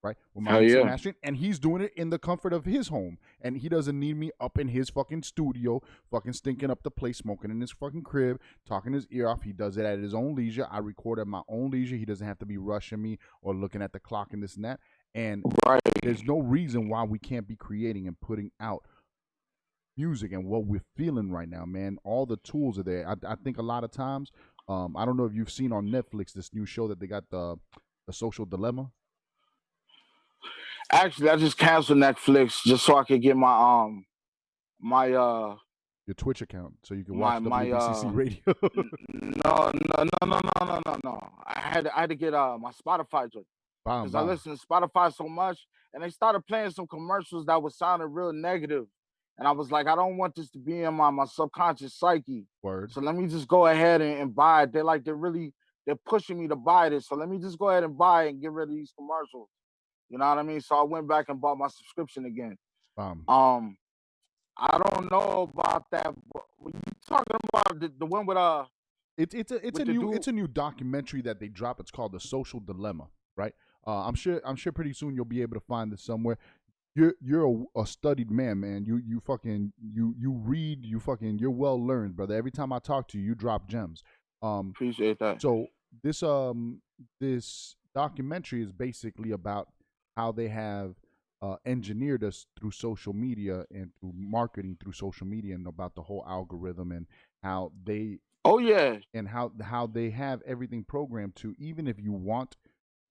right? With my mastering, and he's doing it in the comfort of his home. And he doesn't need me up in his fucking studio, fucking stinking up the place, smoking in his fucking crib, talking his ear off. He does it at his own leisure. I record at my own leisure. He doesn't have to be rushing me or looking at the clock and this and that. And there's no reason why we can't be creating and putting out music and what we're feeling right now, man. All the tools are there. I think a lot of times, I don't know if you've seen on Netflix this new show that they got, the Social Dilemma. Actually, I just canceled Netflix just so I could get my my Your Twitch account, so you can watch my WVCC radio. no. I had to get my Spotify joint Bomb, because I listen to Spotify so much, and they started playing some commercials that was sounding real negative, and I was like, I don't want this to be in my subconscious psyche. Word. So let me just go ahead and buy it. They're pushing me to buy this, so let me just go ahead and buy it and get rid of these commercials. You know what I mean? So I went back and bought my subscription again. I don't know about that. But when you talking about the one with it's a new documentary that they drop. It's called The Social Dilemma, right? I'm sure pretty soon you'll be able to find this somewhere. You're a studied man, man. You fucking you read, you're well learned, brother. Every time I talk to you, you drop gems. Appreciate that. So this documentary is basically about how they have engineered us through social media and through marketing through social media, and about the whole algorithm, and how they and how they have everything programmed to, even if you want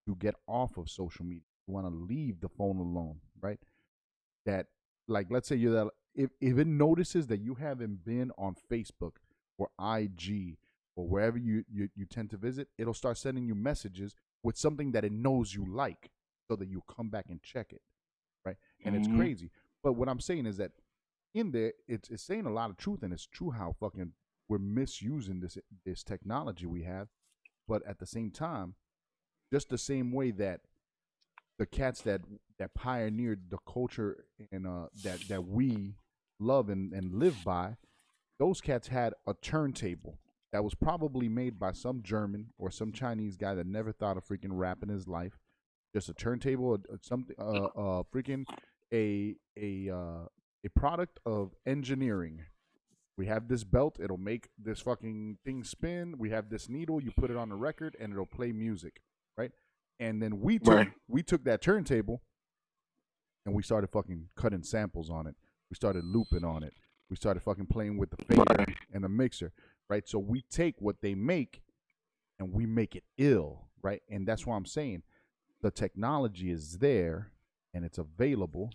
to get off of social media, you want to leave the phone alone, right? That, like, let's say you're that, if it notices that you haven't been on Facebook or IG or wherever you tend to visit, it'll start sending you messages with something that it knows you like, so that you come back and check it, right? And it's crazy. But what I'm saying is that in there, it's saying a lot of truth, and it's true how fucking we're misusing this technology we have. But at the same time, just the same way that the cats that pioneered the culture and that we love and live by, those cats had a turntable that was probably made by some German or some Chinese guy that never thought of freaking rap in his life. Just a turntable, something, freaking a product of engineering. We have this belt; it'll make this fucking thing spin. We have this needle; you put it on a record, and it'll play music, right? And then we took that turntable, and we started fucking cutting samples on it. We started looping on it. We started fucking playing with the fader and the mixer, right? So we take what they make, and we make it ill, right? And that's why I'm saying, the technology is there and it's available.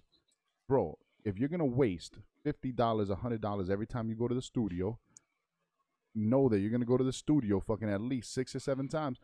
Bro, if you're going to waste $50, $100 every time you go to the studio, know that you're going to go to the studio fucking at least 6 or 7 times.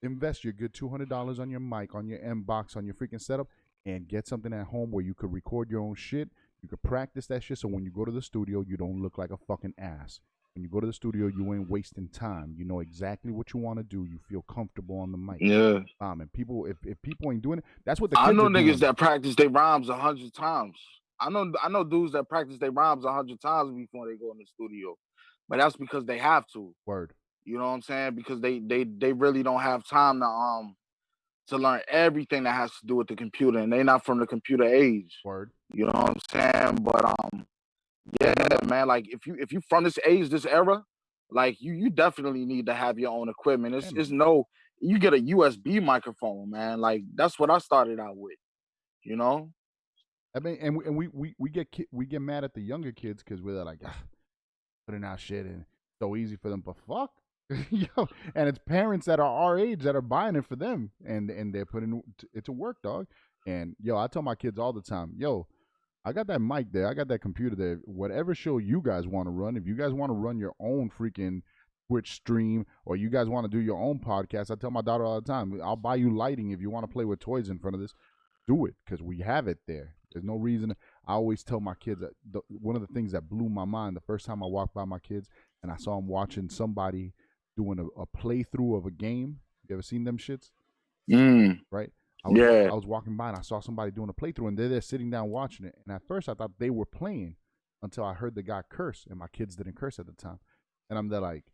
Invest your good $200 on your mic, on your M box, on your freaking setup, and get something at home where you could record your own shit. You could practice that shit, so when you go to the studio, you don't look like a fucking ass. When you go to the studio, you ain't wasting time. You know exactly what you want to do. You feel comfortable on the mic. Yeah. And people, if people ain't doing it, that's what the kids I know are niggas doing. that practice their rhymes 100 times. I know dudes that practice their rhymes 100 times before they go in the studio, but that's because they have to. Word. You know what I'm saying? Because they really don't have time to learn everything that has to do with the computer, and they not from the computer age. Word. You know what I'm saying? But yeah, man. Like if you from this age, this era, like you definitely need to have your own equipment. It's no, you get a USB microphone, man. Like that's what I started out with. You know. I mean, and we get mad at the younger kids because we're like, putting out shit and it's so easy for them, but fuck. Yo, and it's parents that are our age that are buying it for them, and they're putting it to work, dog. And yo, I tell my kids all the time, yo, I got that mic there, I got that computer there. Whatever show you guys want to run, if you guys want to run your own freaking Twitch stream, or you guys want to do your own podcast, I tell my daughter all the time, I'll buy you lighting if you want to play with toys in front of this. Do it, because we have it there. There's no reason. I always tell my kids that one of the things that blew my mind the first time I walked by my kids and I saw them watching somebody doing a playthrough of a game. You ever seen them shits? Right? I was walking by and I saw somebody doing a playthrough, and they're there sitting down watching it. And at first I thought they were playing until I heard the guy curse, and my kids didn't curse at the time. And I'm there like,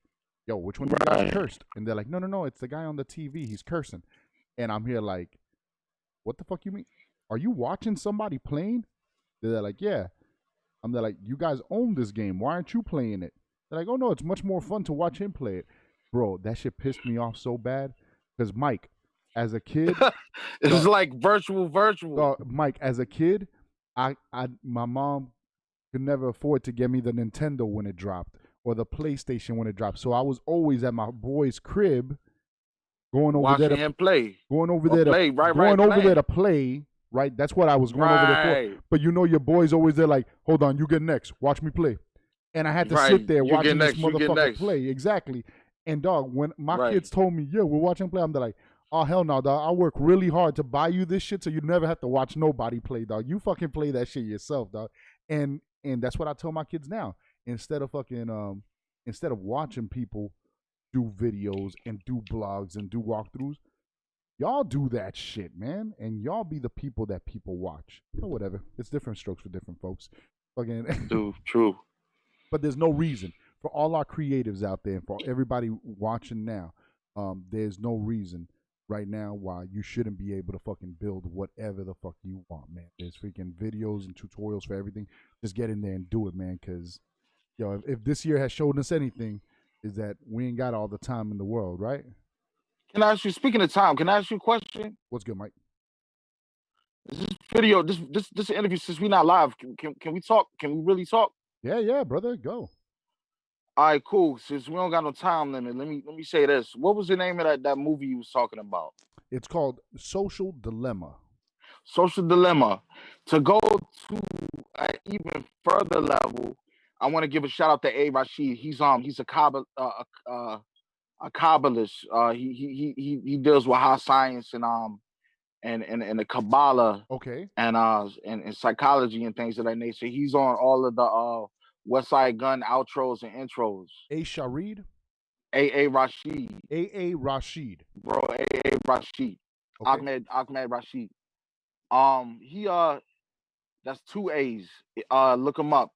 yo, which one of you guys cursed? And they're like, no, it's the guy on the TV. He's cursing. And I'm here like, what the fuck you mean? Are you watching somebody playing? They're like, yeah. I'm there like, you guys own this game. Why aren't you playing it? They're like, oh no, it's much more fun to watch him play it. Bro, that shit pissed me off so bad. Because Mike, as a kid, it's like virtual. Mike, as a kid, my mom could never afford to get me the Nintendo when it dropped or the PlayStation when it dropped. So I was always at my boy's crib, going over Watching there to him play. going over Or there to play, right, going over there playing. to play. Right, that's what I was going over there for. Right. But you know, your boy's always there, like, hold on, you get next, watch me play, and I had to Right. sit there You get watching this next, you get motherfucker next. play. Exactly. And dog, when my Right. kids told me, yeah, we're watching play, I'm like, oh hell no, dog. I work really hard to buy you this shit so you never have to watch nobody play, dog. You fucking play that shit yourself, dog. And that's what I tell my kids now. Instead of watching people do videos and do blogs and do walkthroughs, y'all do that shit, man, and y'all be the people that people watch. Or whatever. It's different strokes for different folks. Fucking Dude, true. But there's no reason for all our creatives out there and for everybody watching now. There's no reason right now why you shouldn't be able to fucking build whatever the fuck you want, man. There's freaking videos and tutorials for everything. Just get in there and do it, man. Because if this year has shown us anything, is that we ain't got all the time in the world, right? Can I ask you, speaking of time, can I ask you a question? What's good, Mike? This video, this interview, since we're not live, can we talk? Can we really talk? Yeah, brother, go. All right, cool. Since we don't got no time limit, let me say this. What was the name of that movie you was talking about? It's called Social Dilemma. Social Dilemma. To go to an even further level, I want to give a shout out to A. Rashid. He's a Kabbalist. He deals with high science and the Kabbalah, Okay. and psychology and things of that nature. He's on all of the West Side Gun outros and intros. A. Sharid? A. Rashid. A. Rashid. Bro, A. Rashid. Okay. Ahmed Rashid. He that's 2 A's. Look him up.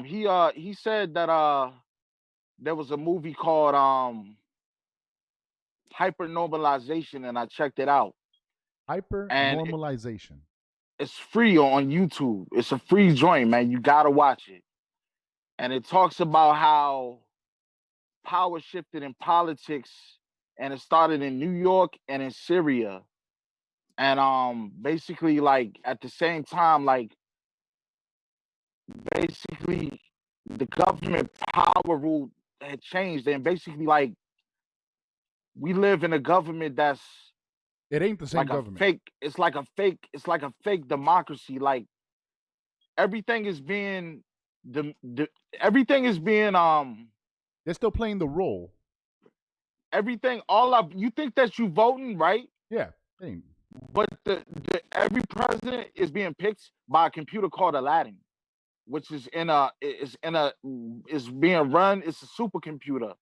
He said that there was a movie called Hypernormalization, and I checked it out. Hypernormalization. It's free on YouTube. It's a free joint, man. You gotta watch it. And it talks about how power shifted in politics, and it started in New York and in Syria. And basically, like, at the same time, like, basically the government power rule had changed, and basically, like, we live in a government that's It ain't the same like government. a fake. It's like a fake democracy. Like, everything is being everything is being They're still playing the role. everything you think that you voting, right? Yeah. Ain't. But every president is being picked by a computer called Aladdin, which is being run. It's a supercomputer,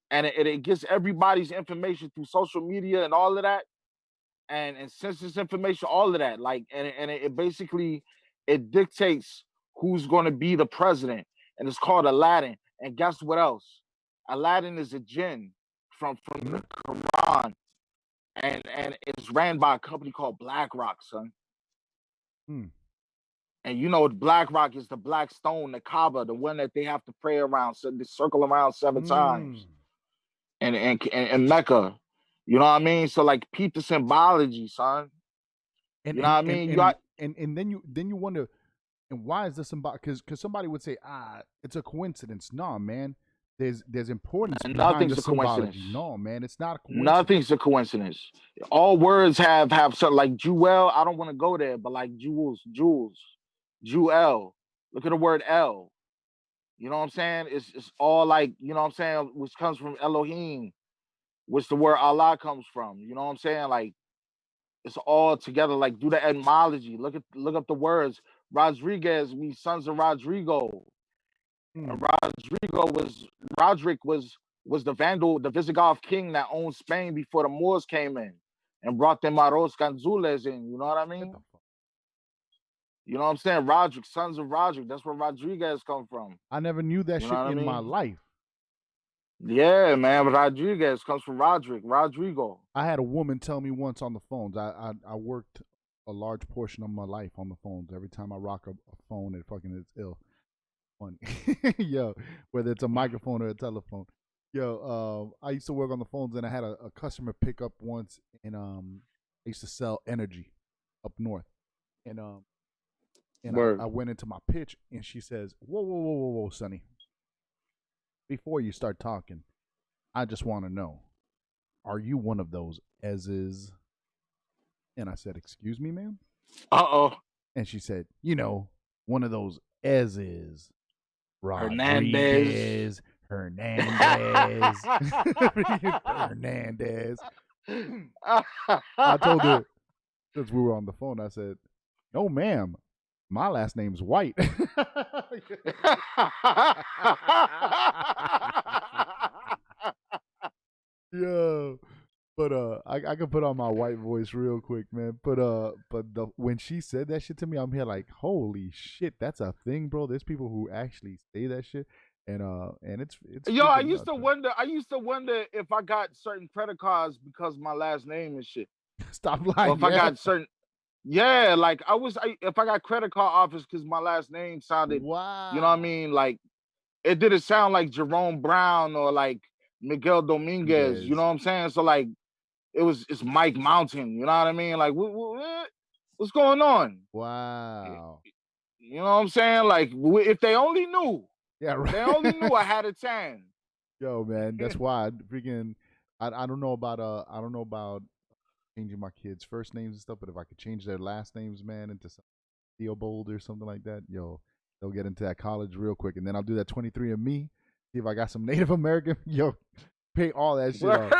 and it gets everybody's information through social media and all of that, and census information, all of that. Like, and it basically it dictates who's going to be the president, and it's called Aladdin. And guess what else? Aladdin is a jinn from the Quran, and it's ran by a company called BlackRock, son. And you know, BlackRock is the black stone, the Kaaba, the one that they have to pray around, so they circle around 7 times, and Mecca. You know what I mean? So, like, peep the symbology, son. And, you know what I mean? And then you wonder, and why is this symbolic? Because somebody would say, it's a coincidence. No, man. There's importance behind the symbology. No, man, it's not a coincidence. Nothing's a coincidence. All words have something, like Jewel. I don't want to go there, but like Jules, Jewel. Look at the word L. You know what I'm saying? It's all like, you know what I'm saying, which comes from Elohim, which the word Allah comes from. You know what I'm saying? Like, it's all together. Like, do the etymology. Look up the words. Rodriguez means sons of Rodrigo. And Roderick was the Vandal, the Visigoth king that owned Spain before the Moors came in and brought them Maros Ganzules in. You know what I mean? You know what I'm saying? Roderick, sons of Roderick. That's where Rodriguez come from. I never knew that shit in my life. Yeah, man. Rodriguez comes from Rodrigo. I had a woman tell me once on the phones. I worked a large portion of my life on the phones. Every time I rock a phone, it fucking is ill. Funny. Yo, whether it's a microphone or a telephone. Yo, I used to work on the phones, and I had a customer pick up once, and I used to sell energy up north. And And Word. I went into my pitch, and she says, "Whoa, whoa, whoa, whoa, whoa, Sonny! Before you start talking, I just want to know, are you one of those as is?" And I said, "Excuse me, ma'am." Uh-oh. And she said, one of those as is. Hernandez. Hernandez. Hernandez. I told her, since we were on the phone, I said, "No, ma'am. My last name's White." Yo. But I can put on my white voice real quick, man. But when she said that shit to me, I'm here like, holy shit, that's a thing, bro. There's people who actually say that shit, and it's Yo, I freaking used to nuts, man. wonder. I used to wonder if I got certain credit cards because my last name and shit, Stop or lying, if I yeah. got certain. Yeah, like if I got credit card offers because my last name sounded, Wow. you know what I mean? Like it didn't sound like Jerome Brown or like Miguel Dominguez. You know what I'm saying? So like it's Mike Mountain. You know what I mean? Like what's going on? Wow. You know what I'm saying? Like if they only knew, Yeah, if they right. only knew I had a 10. Yo, man, that's why I don't know about changing my kids' first names and stuff, but if I could change their last names, man, into some Theobald or something like that, yo, they'll get into that college real quick, and then I'll do that 23andMe, see if I got some Native American, yo, pay all that shit off.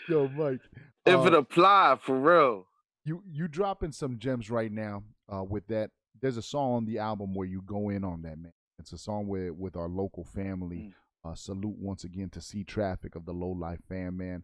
Yo, Mike, If it apply for real. you dropping some gems right now. With that, there's a song on the album where you go in on that, man. It's a song with our local family. Salute once again to C Traffic of the Low Life fam, man.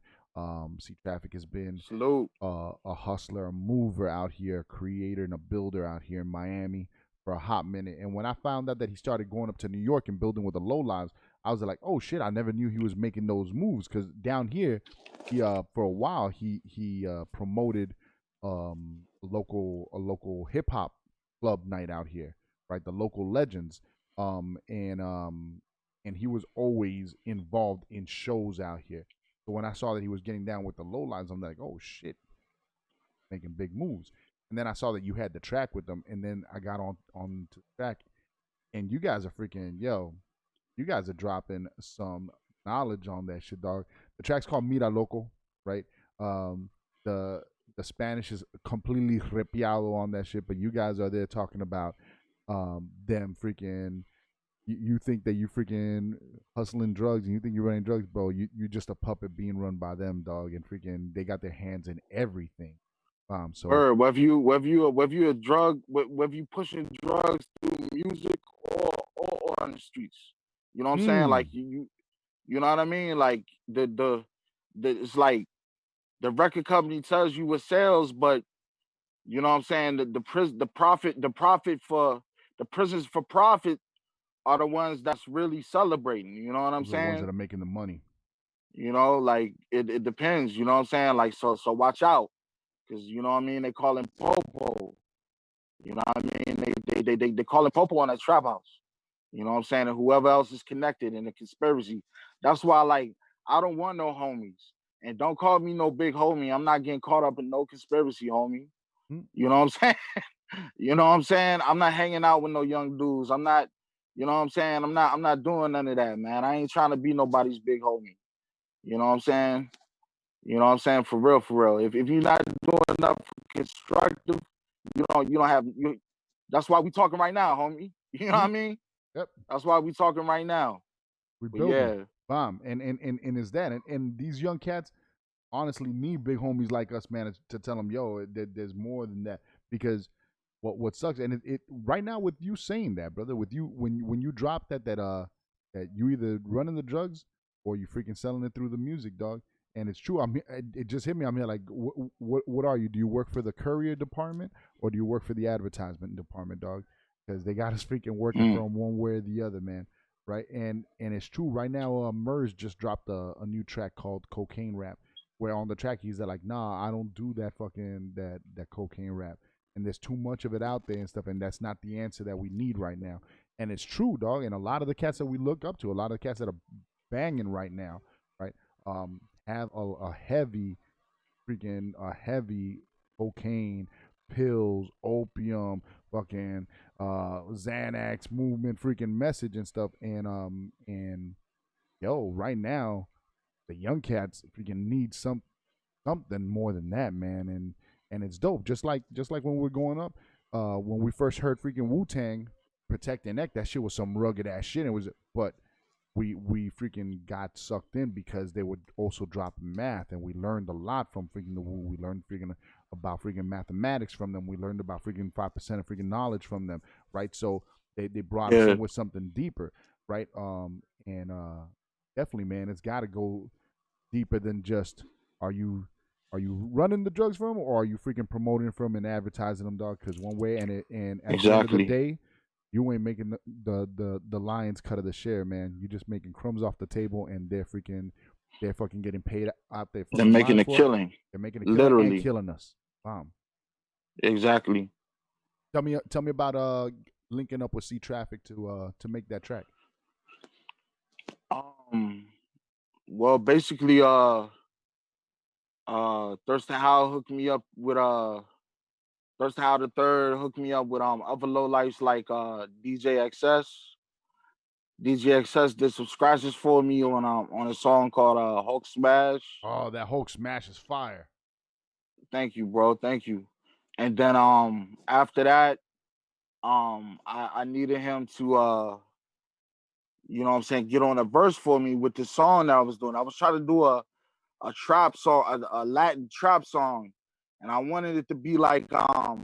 C Traffic has been Salute. a hustler, a mover out here, a creator and a builder out here in Miami for a hot minute. And when I found out that he started going up to New York and building with the Low Lives, I was like, oh shit, I never knew he was making those moves. Because down here, he for a while he promoted a local hip hop club night out here, right? The local legends, and he was always involved in shows out here. So when I saw that he was getting down with the lowlines, I'm like, oh shit, making big moves. And then I saw that you had the track with them, and then I got on to the track, and you guys are freaking you guys are dropping some knowledge on that shit, dog. The track's called Mira Loco, right? The Spanish is completely ripiado on that shit, but you guys are there talking about them freaking. You think that you freaking hustling drugs and you think you're running drugs, bro. You just a puppet being run by them, dog, and freaking they got their hands in everything. So Word, whether you a drug, whether you pushing drugs through music or on the streets. You know what I'm saying? Like you know what I mean? Like the it's like the record company tells you what sells, but you know what I'm saying? The profit for the prisons for profit are the ones that's really celebrating. You know what I'm those are the ones that saying? are making the money. You know, like it depends. You know what I'm saying? Like so watch out, because you know what I mean. They call him Popo. You know what I mean? They call him Popo on that trap house. You know what I'm saying? And whoever else is connected in the conspiracy. That's why, like, I don't want no homies. And don't call me no big homie. I'm not getting caught up in no conspiracy, homie. You know what I'm saying? You know what I'm saying? I'm not hanging out with no young dudes. I'm not, you know what I'm saying? I'm not doing none of that, man. I ain't trying to be nobody's big homie. You know what I'm saying? You know what I'm saying? For real, for real. If you're not doing enough constructive, you don't have you. That's why we talking right now, homie. You know what I mean? Yep. That's why we talking right now. We But building. yeah. Bomb. And is that and these young cats honestly need big homies like us, man, to tell them, yo, there's more than that. Because what sucks, and it right now with you saying that, brother, with you when you drop that you either running the drugs or you freaking selling it through the music, dog. And it's true. It just hit me. I'm here like, what are you? Do you work for the courier department or do you work for the advertisement department, dog? Because they got us freaking working from one way or the other, man. Right? And it's true. Right now, Murs just dropped a new track called Cocaine Rap, where on the track he's like, nah, I don't do that fucking that cocaine rap. And there's too much of it out there and stuff, and that's not the answer that we need right now. And it's true, dog. And a lot of the cats that we look up to, a lot of the cats that are banging right now, right, have a heavy cocaine pills, opium, fucking Xanax movement, freaking message and stuff. And yo, right now the young cats freaking need something more than that, man. And it's dope. Just like when we were growing up, when we first heard freaking Wu-Tang Protect Your Neck, that shit was some rugged ass shit. But we freaking got sucked in because they would also drop math, and we learned a lot from freaking the Wu. We learned freaking about freaking mathematics from them. We learned about freaking 5% of freaking knowledge from them, right? So they brought us in with something deeper, right? And definitely, man, it's got to go deeper than just are you running the drugs from them, or are you freaking promoting from and advertising them, dog? Because one way, and at the end of the day, you ain't making the lion's cut of the share, man. You just making crumbs off the table, and they're fucking getting paid out there. They're making a killing. They're making a killing literally and killing us. Exactly. Tell me about linking up with C Traffic to make that track. Well, basically, Thurston Howell hooked me up with Thurston Howell the third hooked me up with other lowlifes like DJ XS. DJ XS did some scratches for me on a song called Hulk Smash. Oh, that Hulk Smash is fire. Thank you, bro. Thank you. And then after that, I needed him to you know what I'm saying, get on a verse for me with the song that I was doing. I was trying to do a trap song, a Latin trap song, and I wanted it to be like the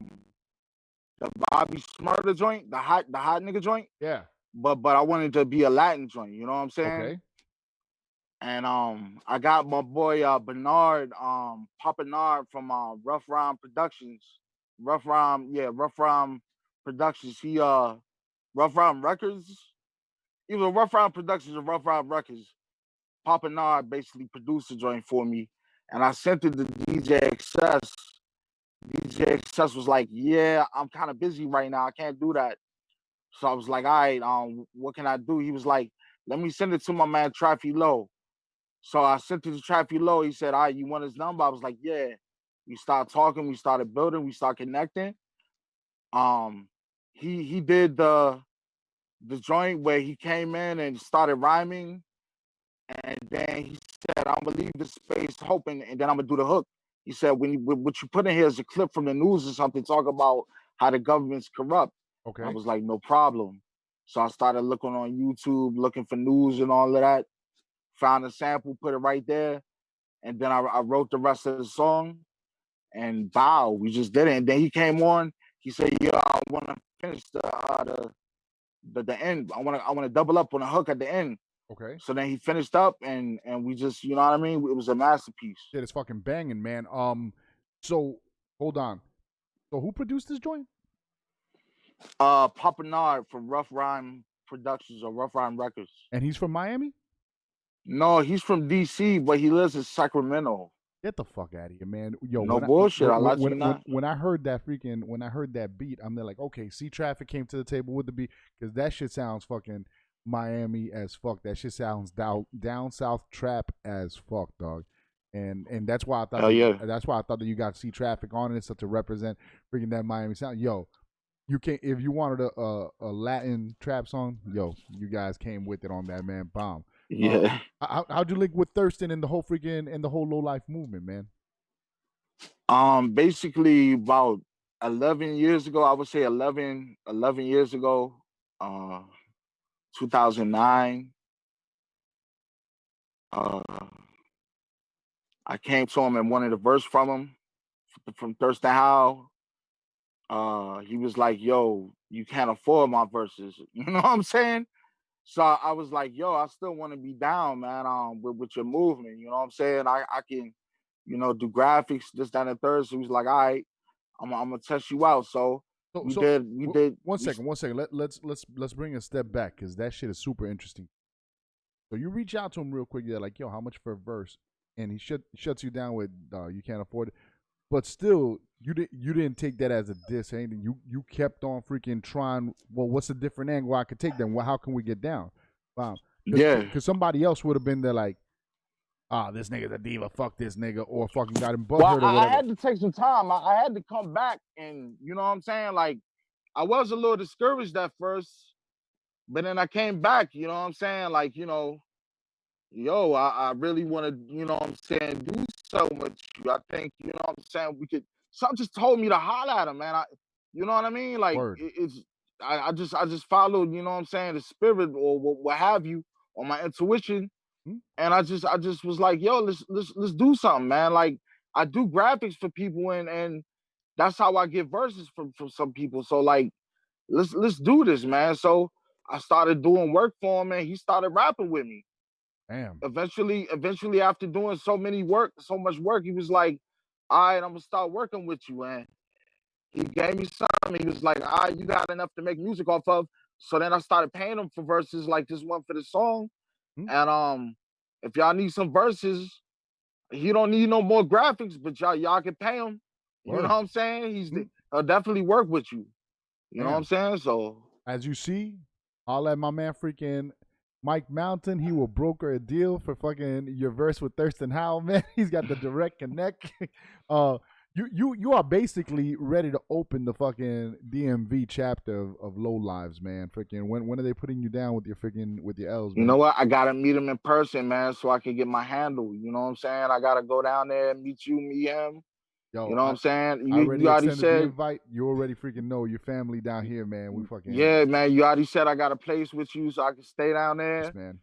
Bobby Smurda joint, the hot nigga joint. Yeah. But I wanted it to be a Latin joint, you know what I'm saying? Okay. And I got my boy Bernard, Papa Nard from Rough Rhyme Productions. Rough Rhyme Productions. He Rough Rhyme Records. Either Rough Rhyme Productions or Rough Rhyme Records. Papa Nard basically produced the joint for me, and I sent it to DJ XS. DJ XS was like, "Yeah, I'm kind of busy right now. I can't do that." So I was like, "All right, what can I do?" He was like, "Let me send it to my man Traffy Low." So I sent it to Traffy Low. He said, "All right, you want his number?" I was like, "Yeah." We started talking. We started building. We started connecting. He did the joint where he came in and started rhyming. And then he said, "I'm gonna leave the space hoping, and then I'm gonna do the hook." He said, "What you put in here is a clip from the news or something, talk about how the government's corrupt." Okay. I was like, "No problem." So I started looking on YouTube, looking for news and all of that. Found a sample, put it right there, and then I wrote the rest of the song. And bow, we just did it. And then he came on. He said, "Yeah, I want to finish the end. I want to double up on the hook at the end." Okay. So then he finished up, and we just, you know what I mean? It was a masterpiece. Shit, it's fucking banging, man. So hold on. So who produced this joint? Papa Nard from Rough Rhyme Productions or Rough Rhyme Records. And he's from Miami? No, he's from DC, but he lives in Sacramento. Get the fuck out of here, man. Yo, no bullshit. When I heard that beat, I'm there like, okay, C Traffic came to the table with the beat, because that shit sounds fucking Miami as fuck. That shit sounds down south trap as fuck, dog. And that's why I thought that's why I thought that you got C Traffic on it, so to represent freaking that Miami sound. Yo, you can't, if you wanted a Latin trap song, yo, you guys came with it on that, man. Bomb. Yeah. How'd you link with Thurston and the whole low life movement, man? Basically about 11 years ago, I would say 11 years ago, 2009. I came to him and wanted a verse from him, from Thurston Howell. He was like, "Yo, you can't afford my verses." You know what I'm saying? So I was like, "Yo, I still want to be down, man, with your movement." You know what I'm saying? I can, do graphics, this, that, and the third. So he was like, "All right, I'm gonna test you out." So we did. One second. Let's bring a step back, because that shit is super interesting. So you reach out to him real quick. You're like, "Yo, how much for a verse?" And he shuts you down with, "You can't afford it." But still, you didn't take that as a diss or anything. You kept on freaking trying. Well, what's a different angle I could take then? Well, how can we get down? Wow. Yeah. Because somebody else would have been there like, this nigga's a diva, fuck this nigga, or fucking got him Well, butthurt or I whatever? had to take some time. I had to come back, and you know what I'm saying? Like, I was a little discouraged at first, but then I came back, you know what I'm saying? Like, yo, I really want to, you know what I'm saying, do so much. I think, you know what I'm saying, we could, something just told me to holler at him, man. You know what I mean? Like, Word. I just followed, you know what I'm saying, the spirit or what have you, or my intuition. Hmm? And I just was like, yo, let's do something, man. Like, I do graphics for people, and that's how I get verses from some people. So like, let's do this, man. So I started doing work for him, and he started rapping with me. Damn. Eventually, after doing so much work, he was like, "All right, I'm gonna start working with you." And he gave me something. He was like, "All right, you got enough to make music off of." So then I started paying him for verses, like this one for the song. Hmm? And if y'all need some verses, he don't need no more graphics, but y'all can pay him. You know Word. what I'm saying? Hmm? He'll definitely work with you. You know what I'm Damn. saying? So As you see, I'll let my man freaking Mike Mountain, he will broker a deal for fucking your verse with Thurston Howell, man. He's got the direct connect. uh you are basically ready to open the fucking DMV chapter of Low Lives, man. Freaking when are they putting you down with your freaking with your L's, you man? know what? I gotta meet him in person, man, so I can get my handle. You know what I'm saying? I gotta go down there and meet you, meet him. You Yo, know what I, I'm saying? I You already already extended the said, invite. You already freaking know your family down here, man. We fucking yeah, man. You already said I got a place with you, so I can stay down yes, there. man.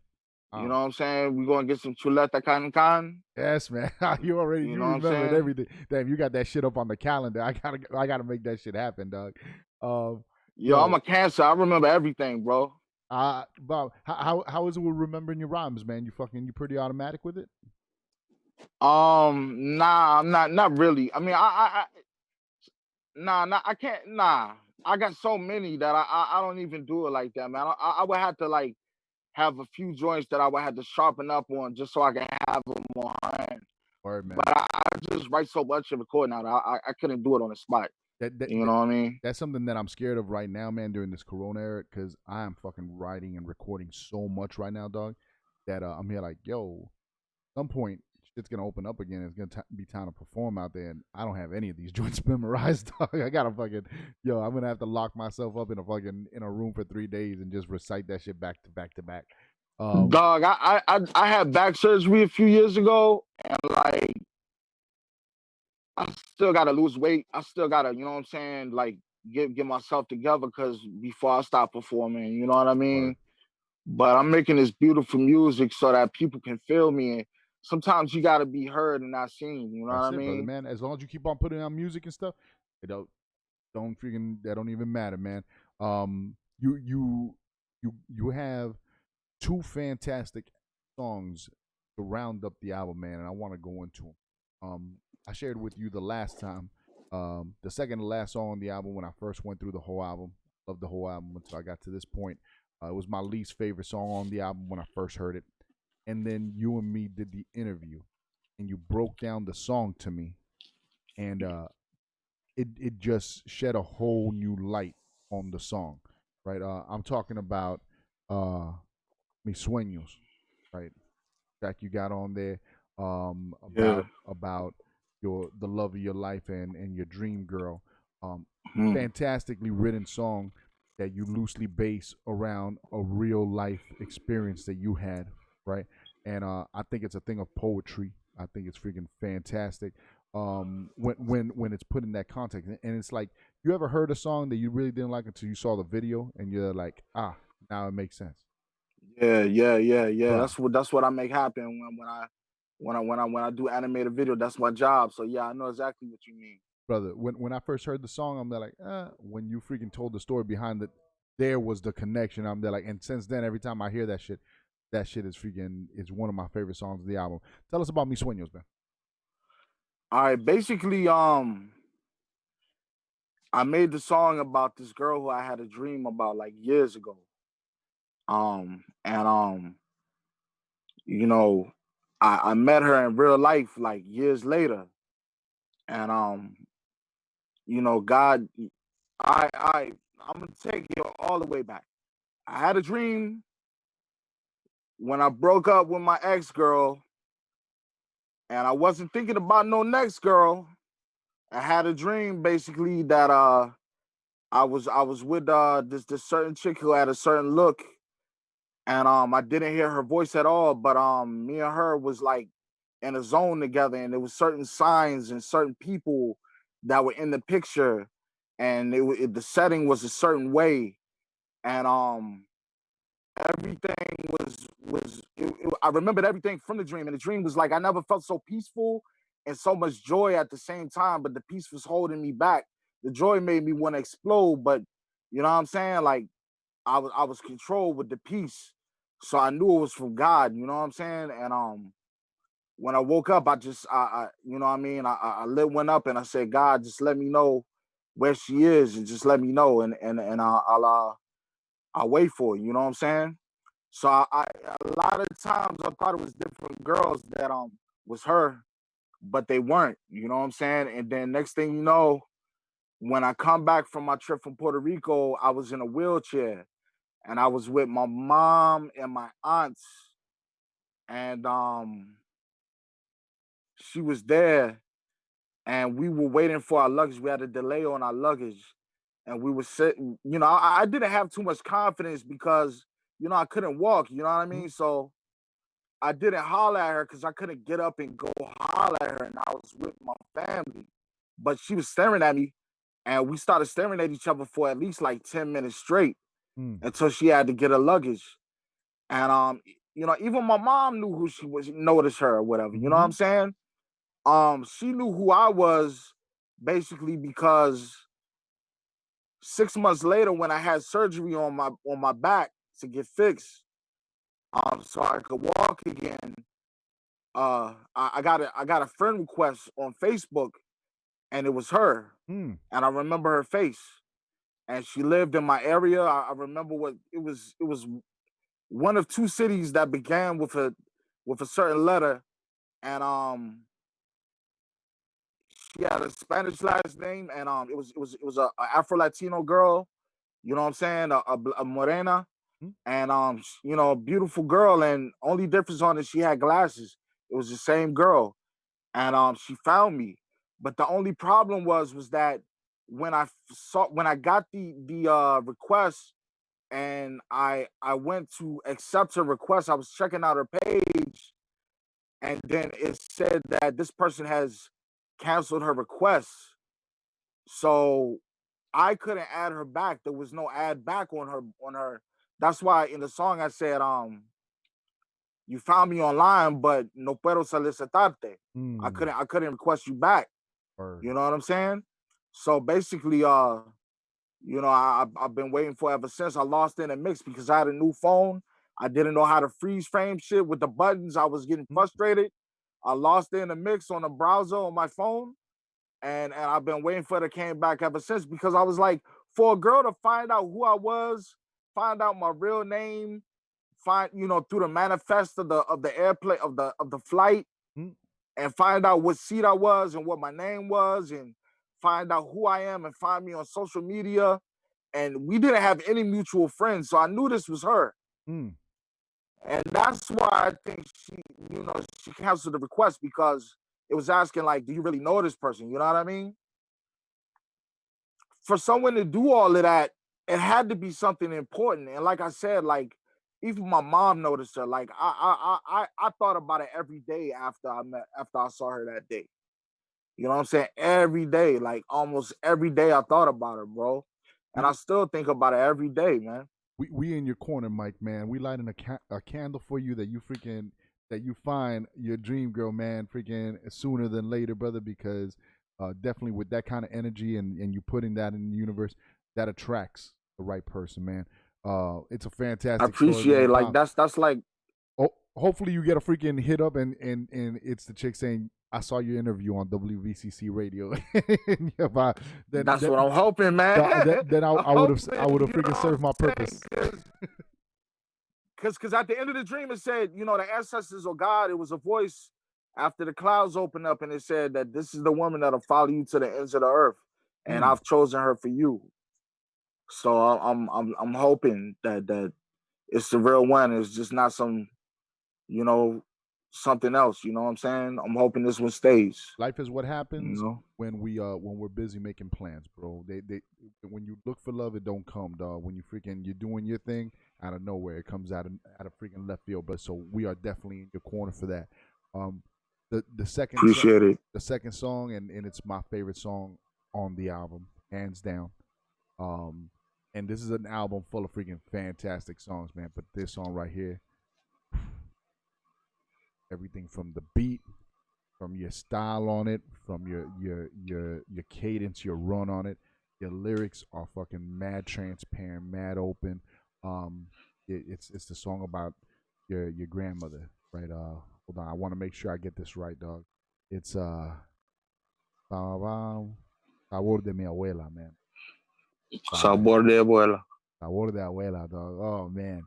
You know what I'm saying? We're gonna get some chuleta can. Yes, man. you You know what I'm remembered saying? everything. Damn, you got that shit up on the calendar. I gotta make that shit happen, dog. Yo, I'm Yo, a Cancer. I remember everything, bro. Bob, how is it with remembering your rhymes, man? You pretty automatic with it? Nah, I'm not really. I mean, nah, I can't. Nah, I got so many that I don't even do it like that, man. I would have to like have a few joints that I would have to sharpen up on just so I can have them on hand. Word, man. But I just write so much and record now that I couldn't do it on the spot. That, that, You that know what I mean? that's something that I'm scared of right now, man. During this Corona era, because I am fucking writing and recording so much right now, dog. That I'm here like, yo, some point shit's gonna open up again. It's gonna be time to perform out there, and I don't have any of these joints memorized. Dog. I gotta fucking I'm gonna have to lock myself up in a room for 3 days and just recite that shit back to back to back. Dog, I had back surgery a few years ago, and like I still gotta lose weight. I still gotta, you know what I'm saying, like get myself together because before I start performing, you know what I Word. mean? But I'm making this beautiful music so that people can feel me. And sometimes you gotta be heard and not seen, you know what That's I it, brother, mean? man. As long as you keep on putting out music and stuff, it don't freaking that don't even matter, man. You have two fantastic songs to round up the album, man, and I want to go into them. I shared with you the last time, the second to last song on the album when I first went through the whole album. Loved the whole album until I got to this point. It was my least favorite song on the album when I first heard it, and then you and me did the interview, and you broke down the song to me, and it just shed a whole new light on the song, right? I'm talking about uh, mis sueños, right? Track you got on there, Yeah. about the love of your life and your dream girl. Um, Hmm. fantastically written song that you loosely base around a real life experience that you had, right? And I think it's a thing of poetry. I think it's freaking fantastic. When it's put in that context, and it's like, you ever heard a song that you really didn't like until you saw the video, and you're like, now it makes sense, Yeah. bro. That's what I make happen when I do animated video. That's my job. So yeah, I know exactly what you mean. Brother, when I first heard the song, I'm there like, when you freaking told the story behind it, there was the connection. I'm there like, and since then, every time I hear that shit is one of my favorite songs of the album. Tell us about Mis Sueños, man. All right, basically, I made the song about this girl who I had a dream about like years ago. And you know, I met her in real life like years later. And God, I'm gonna take it all the way back. I had a dream when I broke up with my ex girl. and I wasn't thinking about no next girl. I had a dream basically that I was with this certain chick who had a certain look, and I didn't hear her voice at all, but me and her was like in a zone together, and there was certain signs and certain people that were in the picture, and the setting was a certain way, and everything I remembered everything from the dream, and the dream was like I never felt so peaceful and so much joy at the same time, but the peace was holding me back. The joy made me want to explode, but you know what I'm saying? Like I was controlled with the peace. So I knew it was from God, you know what I'm saying? And when I woke up, I you know what I mean, I lit one up and I said, God, just let me know where she is and just let me know, and I'll wait for you, you know what I'm saying? So I a lot of times I thought it was different girls that was her, but they weren't, you know what I'm saying? And then next thing you know, when I come back from my trip from Puerto Rico, I was in a wheelchair and I was with my mom and my aunts, and she was there, and we were waiting for our luggage. We had a delay on our luggage, and we were sitting. You know, I didn't have too much confidence because I couldn't walk. You know what I mean? So I didn't holler at her because I couldn't get up and go holler at her, and I was with my family. But she was staring at me, and we started staring at each other for at least like 10 minutes straight Mm. until she had to get her luggage. And even my mom knew who she was, noticed her or whatever. You know what I'm Mhm. saying? She knew who I was basically because 6 months later, when I had surgery on my back to get fixed, so I could walk again. I got a friend request on Facebook, and it was her, Mm. and I remember her face, and she lived in my area. I remember what it was. It was one of two cities that began with a certain letter, and she had a Spanish last name, and it was a Afro Latino girl. You know what I'm saying? A morena, Mm. and beautiful girl. And only difference on it, she had glasses. It was the same girl, and she found me. But the only problem was that when I got the request, and I went to accept her request, I was checking out her page, and then it said that this person has canceled her request. So I couldn't add her back. There was no add back on her. That's why in the song I said, you found me online, but no puedo solicitarte. I Mm. couldn't I couldn't request you back. Word. You know what I'm saying? So basically, I've been waiting for ever since. I lost in a mix because I had a new phone. I didn't know how to freeze frame shit with the buttons. I was getting Mm. frustrated. I lost in a mix on the browser on my phone, and I've been waiting for it to came back ever since because I was like, for a girl to find out who I was, find out my real name, find through the manifest of the airplane of the flight, Mm. and find out what seat I was and what my name was, and find out who I am and find me on social media. And we didn't have any mutual friends, so I knew this was her. Mm. And that's why I think she canceled the request because it was asking like, do you really know this person? You know what I mean? For someone to do all of that, it had to be something important. And like I said, like even my mom noticed her. Like I thought about it every day after I saw her that day. You know what I'm saying? Every day, like almost every day, I thought about her, bro. And I We still think about it every day, man. we in your corner, Mike, man. We lighting a candle for you that you find your dream girl, man, freaking sooner than later, brother. Because definitely with that kind of energy and you putting that in the universe, that attracts the right person, man. It's a I fantastic story, appreciate man. it. Like that's like Oh, hopefully you get a freaking hit up and it's the chick saying, "I saw your interview on WVCC radio." And yeah, then that's what I'm hoping, man. then I'm I would have hoping, I would have you know freaking what served my I'm saying? purpose. Because at the end of the dream, it said, the ancestors or God, it was a voice after the clouds opened up, and it said that this is the woman that'll follow you to the ends of the earth, and Mm. I've chosen her for you. So I'm hoping that it's the real one. It's just not some, you know, something else. You know what I'm saying? I'm hoping this one stays. Life is what happens You know? when we're busy making plans, bro. They when you look for love, it don't come, dog. When you're doing your thing, out of nowhere, it comes out of freaking left field. But so we are definitely in your corner for that. Um, the second Appreciate it. the second song, and it's my favorite song on the album, hands down. Um, and this is an album full of freaking fantastic songs, man. But this song right here, everything from the beat, from your style on it, from your cadence, your run on it, your lyrics are fucking mad transparent, mad open. It's the song about your grandmother, right? Hold on, I want to make sure I get this right, dog. It's Sabor de mi abuela, man. Sabor de abuela. Sabor de abuela, dog. Oh man.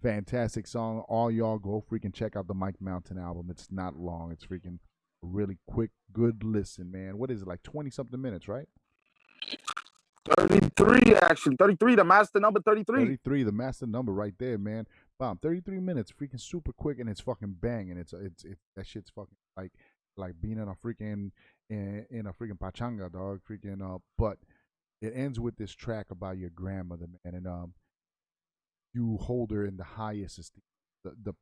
Fantastic song. All y'all go freaking check out the Mike Mountain album. It's not long. It's freaking a really quick, good listen, man. What is it, like 20 something minutes, right? 33, actually. 33, the master number 33. 33, the master number right there, man. Bam, 33 minutes, freaking super quick, and it's fucking banging. It's that shit's fucking like being in a freaking in a freaking pachanga, dog. Freaking but it ends with this track about your grandmother, man, and you hold her in the highest esteem. The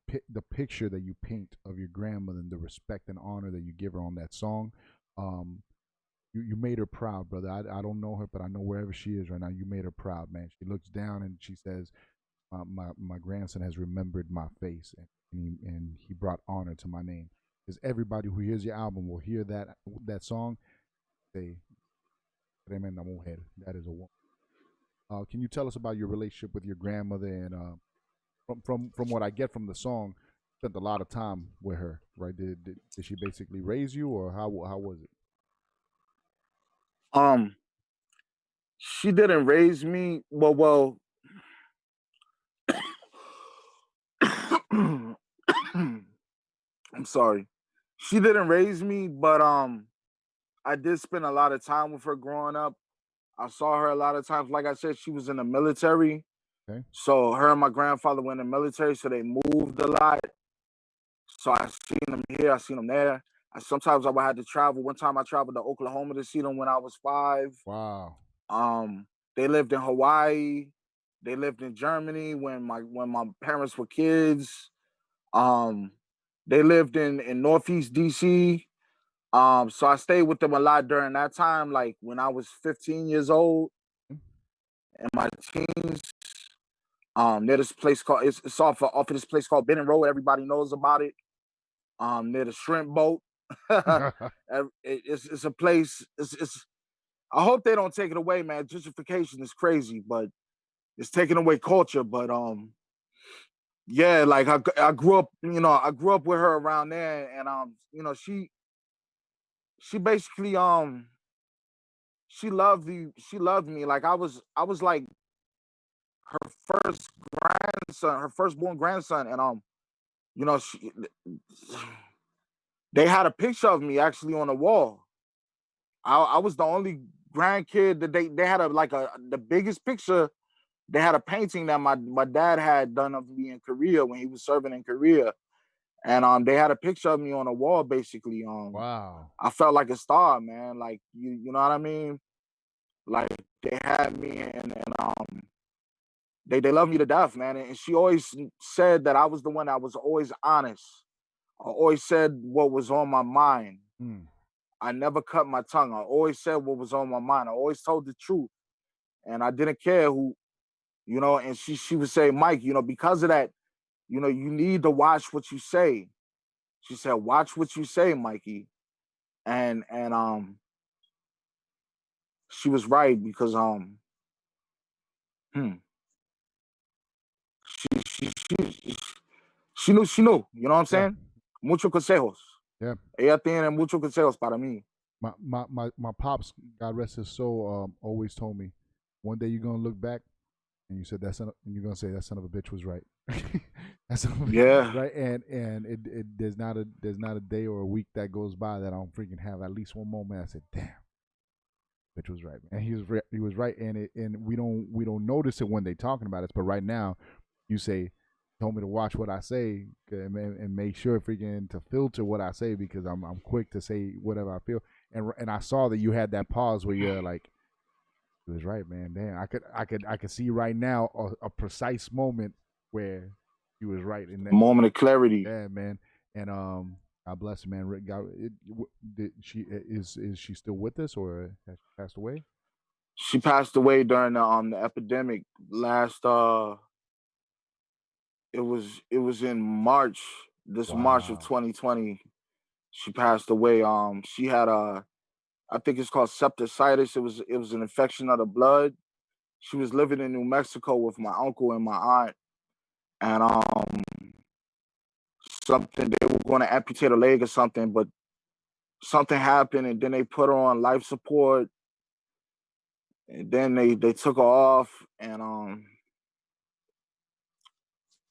picture that you paint of your grandmother and the respect and honor that you give her on that song, you made her proud, brother. I don't know her, but I know wherever she is right now, you made her proud, man. She looks down and she says, my grandson has remembered my face, and he brought honor to my name. Because everybody who hears your album will hear that song, say, tremenda mujer. That is a woman. Can you tell us about your relationship with your grandmother? And from what I get from the song, spent a lot of time with her, right? Did she basically raise you, or how was it? She didn't raise me. Well. I'm sorry. She didn't raise me, but I did spend a lot of time with her growing up. I saw her a lot of times. Like I said, she was in the military. Okay. So her and my grandfather were in the military, so they moved a lot. So I seen them here, I seen them there. Sometimes I would have to travel. One time I traveled to Oklahoma to see them when I was 5. Wow. They lived in Hawaii. They lived in Germany when my parents were kids. They lived in Northeast DC. So I stayed with them a lot during that time, like when I was 15 years old in my teens. Near this place called it's off of this place called Benton Road. Everybody knows about it. Near the shrimp boat. It's a place. It's. I hope they don't take it away, man. Gentrification is crazy, but it's taking away culture. But yeah, like I grew up, I grew up with her around there, and she basically she loved me. Like I was like her first grandson, her firstborn grandson, and they had a picture of me actually on the wall. I was the only grandkid that they had the biggest picture. They had a painting that my dad had done of me in Korea when he was serving in Korea. And they had a picture of me on a wall, basically. Wow. I felt like a star, man. Like you know what I mean? Like they had me, and they loved me to death, man. And she always said that I was the one that was always honest. I always said what was on my mind. I never cut my tongue. I always said what was on my mind. I always told the truth, and I didn't care who, And she would say, Mike, because of that, you need to watch what you say. She said, watch what you say, Mikey. And she was right because she knew, you know what I'm saying? Muchos consejos. Yeah. Ella tiene muchos consejos para mí. My pops, God rest his soul, always told me, one day you're gonna look back and you said and you're gonna say that son of a bitch was right. That son of a bitch was right. And it there's not a day or a week that goes by that I don't freaking have at least one moment I said, damn, bitch was right, man. He was right, and we don't notice it when they talking about it. But right now, you say, told me to watch what I say and make sure freaking to filter what I say because I'm quick to say whatever I feel. And I saw that you had that pause where you're like, he was right, man. Damn, I could see right now a precise moment where he was right in A that. moment of clarity. Yeah, man. And God bless her, man. Did she is she still with us or has she passed away? She passed away during the epidemic last it was in March, this March of Wow. 2020. She passed away. She had I think it's called septicemia. It was an infection of the blood. She was living in New Mexico with my uncle and my aunt, and something they were going to amputate a leg or something, but something happened, and then they put her on life support, and then they took her off, and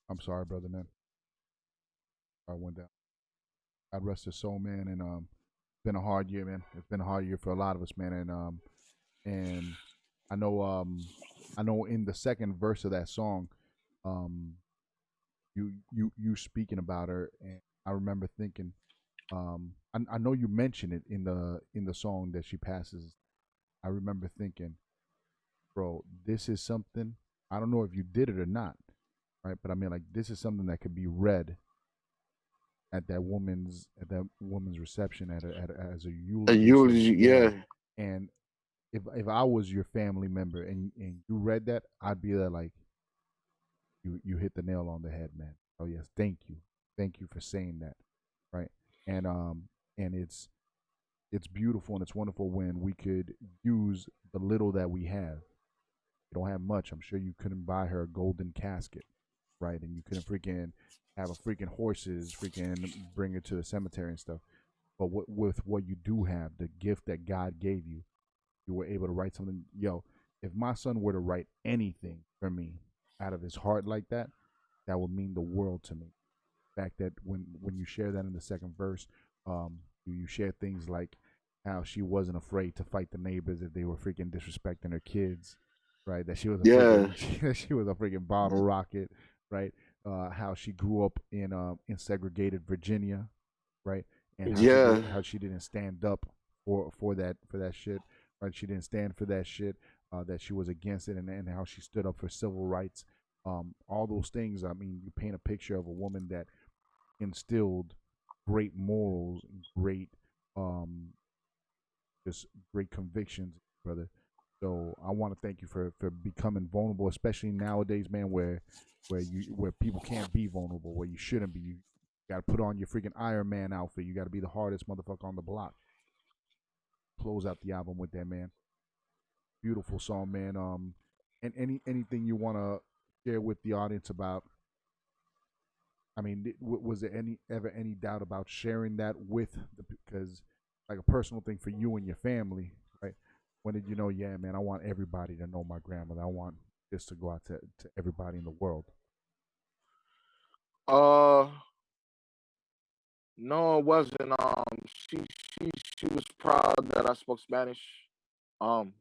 I'm sorry, brother, man. I went down. God rest his soul, man. And it's been a hard year, man. It's been a hard year for a lot of us, man. And I know in the second verse of that song, um, you speaking about her, and I remember thinking, I know you mentioned it in the song that she passes. I remember thinking, bro, this is something. I don't know if you did it or not, right? But I mean, like, this is something that could be read at that woman's reception as a a eulogy eulogy. song. Yeah. Yeah, And if I was your family member and you read that, I'd be there like, you hit the nail on the head, man. Oh yes, thank you for saying that, right? And and it's beautiful and it's wonderful when we could use the little that we have. You don't have much. I'm sure you couldn't buy her a golden casket, right? And you couldn't freaking have a freaking horses freaking bring her to the cemetery and stuff. But with what you do have, the gift that God gave you, you were able to write something. Yo, if my son were to write anything for me out of his heart like that, that would mean the world to me. The fact that when you share that in the second verse, you share things like how she wasn't afraid to fight the neighbors if they were freaking disrespecting her kids, right? That she was a yeah, freaking she was a freaking bottle rocket, right? How she grew up in segregated Virginia, right? And yeah, how she didn't stand up for that shit, right? She didn't stand for that shit. That she was against it, and how she stood up for civil rights. All those things. I mean, you paint a picture of a woman that instilled great morals, great um, just great convictions, brother. So I want to thank you for becoming vulnerable, especially nowadays, man, where people can't be vulnerable, where you shouldn't be. You got to put on your freaking Iron Man outfit. You got to be the hardest motherfucker on the block. Close out the album with that, man. Beautiful song, man. And anything you want to share with the audience about? I mean, was there any doubt about sharing that with the because like a personal thing for you and your family, right? When did you know? Yeah, man, I want everybody to know my grandmother. I want this to go out to everybody in the world. uh no, it wasn't. She was proud that I spoke Spanish. Um,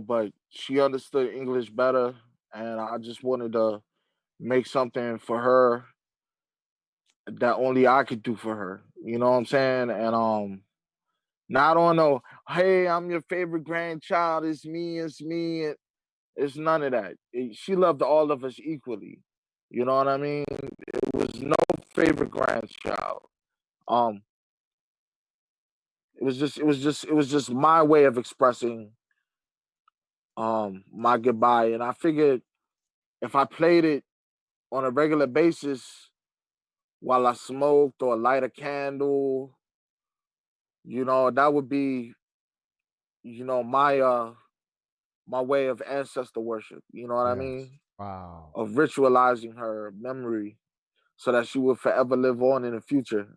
but she understood English better, and I just wanted to make something for her that only I could do for her. You know what I'm saying? And not on no, hey, I'm your favorite grandchild. It's me. It's none of that. She loved all of us equally. You know what I mean? It was no favorite grandchild. Um, it was just my way of expressing my goodbye. And I figured if I played it on a regular basis while I smoked or light a candle, that would be, my way of ancestor worship. You know what I Yes. mean? Wow. Of ritualizing her memory so that she will forever live on in the future.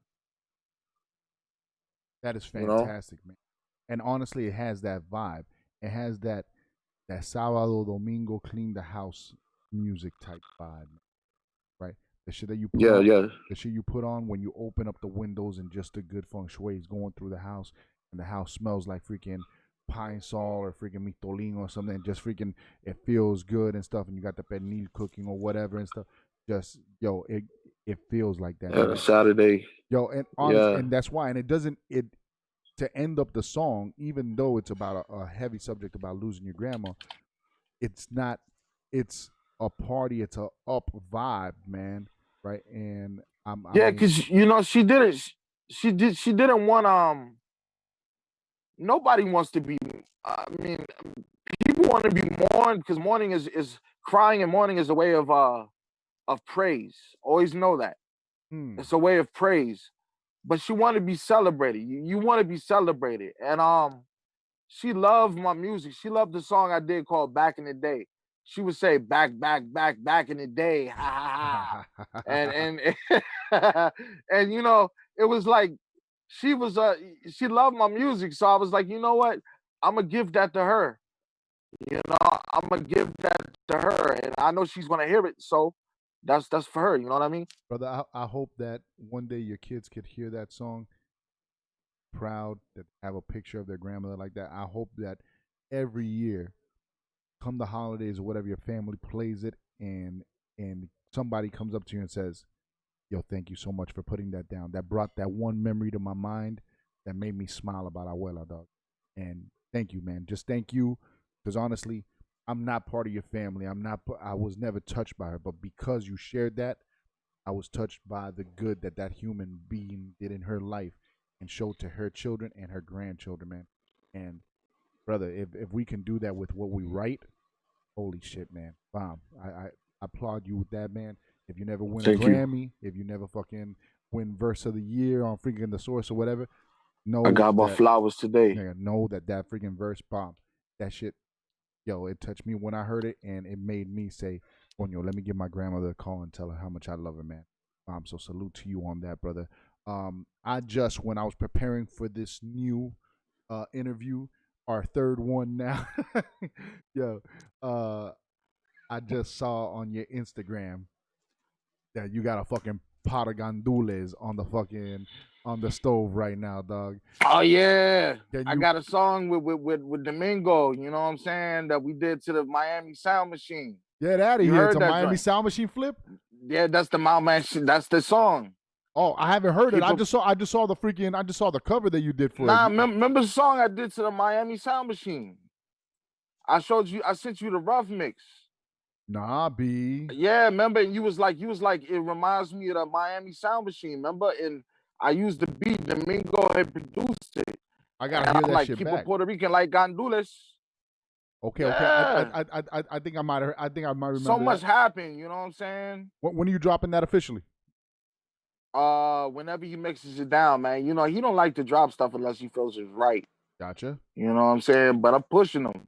That is You know? fantastic, man. And honestly, it has that vibe. It has that sábado domingo clean the house music type vibe, right? The shit that you put Yeah, on, yeah, the shit you put on when you open up the windows and just a good feng shui is going through the house, and the house smells like freaking pine sol or freaking mitolín or something, and just freaking it feels good and stuff, and you got the pernil cooking or whatever and stuff. Just it feels like that. Yeah, the Saturday. Yo, and honest, and that's why, and it doesn't to end up the song, even though it's about a heavy subject about losing your grandma, it's not. It's a party. It's a up vibe, man. Right, and yeah, because she didn't. She didn't want Nobody wants to be. I mean, people want to be mourned because mourning is crying, and mourning is a way of praise. Always know that. It's a way of praise. But she wanted to be celebrated. You want to be celebrated, and she loved my music. She loved the song I did called "Back in the Day." She would say "back in the day," ha ha ha, and and it was like she loved my music, so I was like, you know what, I'm gonna give that to her. I'm gonna give that to her, and I know she's gonna hear it, so that's for her. You know what I mean, brother? I hope that one day your kids could hear that song, proud that have a picture of their grandmother like that. I hope that every year, come the holidays or whatever, your family plays it, and somebody comes up to you and says, "Yo, thank you so much for putting that down. That brought that one memory to my mind that made me smile about Abuela, dog. And thank you, man. Just thank you, because honestly, I'm not part of your family. I was never touched by her, but because you shared that, I was touched by the good that human being did in her life and showed to her children and her grandchildren, man. And brother, if we can do that with what we write, holy shit, man. Bomb. I applaud you with that, man. If you never win a Grammy, if you never fucking win verse of the year on freaking The Source or whatever, I got my flowers today. Nigga, know that freaking verse bomb. That shit, yo, it touched me when I heard it, and it made me say, "Coño, let me give my grandmother a call and tell her how much I love her, man." So salute to you on that, brother. When I was preparing for this new interview, our third one now, yo, I just saw on your Instagram that you got a fucking pot of gandules on the stove right now, dog. Oh yeah, I got a song with Domingo. You know what I'm saying, that we did to the Miami Sound Machine. Get out of here! It's a Miami Sound Machine flip. Yeah, that's the Miami. That's the song. Oh, I haven't heard it. I just saw the cover that you did for it. Remember the song I did to the Miami Sound Machine? I sent you the rough mix. Nah, B. Yeah, remember? And you was like, it reminds me of the Miami Sound Machine, remember? And I used the beat. Domingo had produced it. I gotta hear that like, shit people back. Puerto Rican like gandules. Okay, yeah. okay. I think I might remember. So much happened, you know what I'm saying? When are you dropping that officially? Whenever he mixes it down, man. You know, he don't like to drop stuff unless he feels it's right. Gotcha. You know what I'm saying? But I'm pushing him.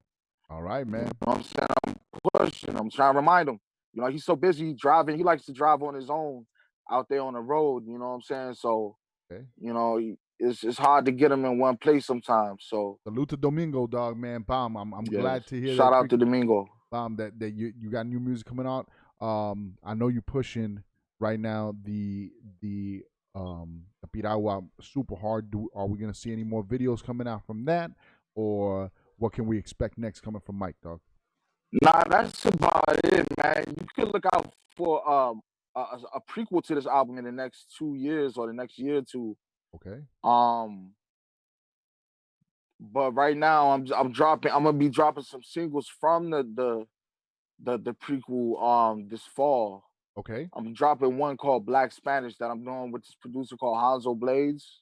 All right, man. You know what I'm saying? I'm pushing. I'm trying to remind him. You know, he's so busy driving. He likes to drive on his own out there on the road. You know what I'm saying? So, you know, it's hard to get him in one place sometimes. So salute to Domingo, dog, man. Bomb. I'm glad to hear. Shout out to Domingo. Bomb. That you got new music coming out. I know you're pushing right now the Piragua super hard. Are we gonna see any more videos coming out from that, or what can we expect next coming from Mike, dog? Nah, that's about it, man. You could look out for a prequel to this album in the next 2 years or the next year or two. Okay. But right now I'm gonna be dropping some singles from the prequel this fall. Okay. I'm dropping one called Black Spanish that I'm doing with this producer called Hanzo Blades.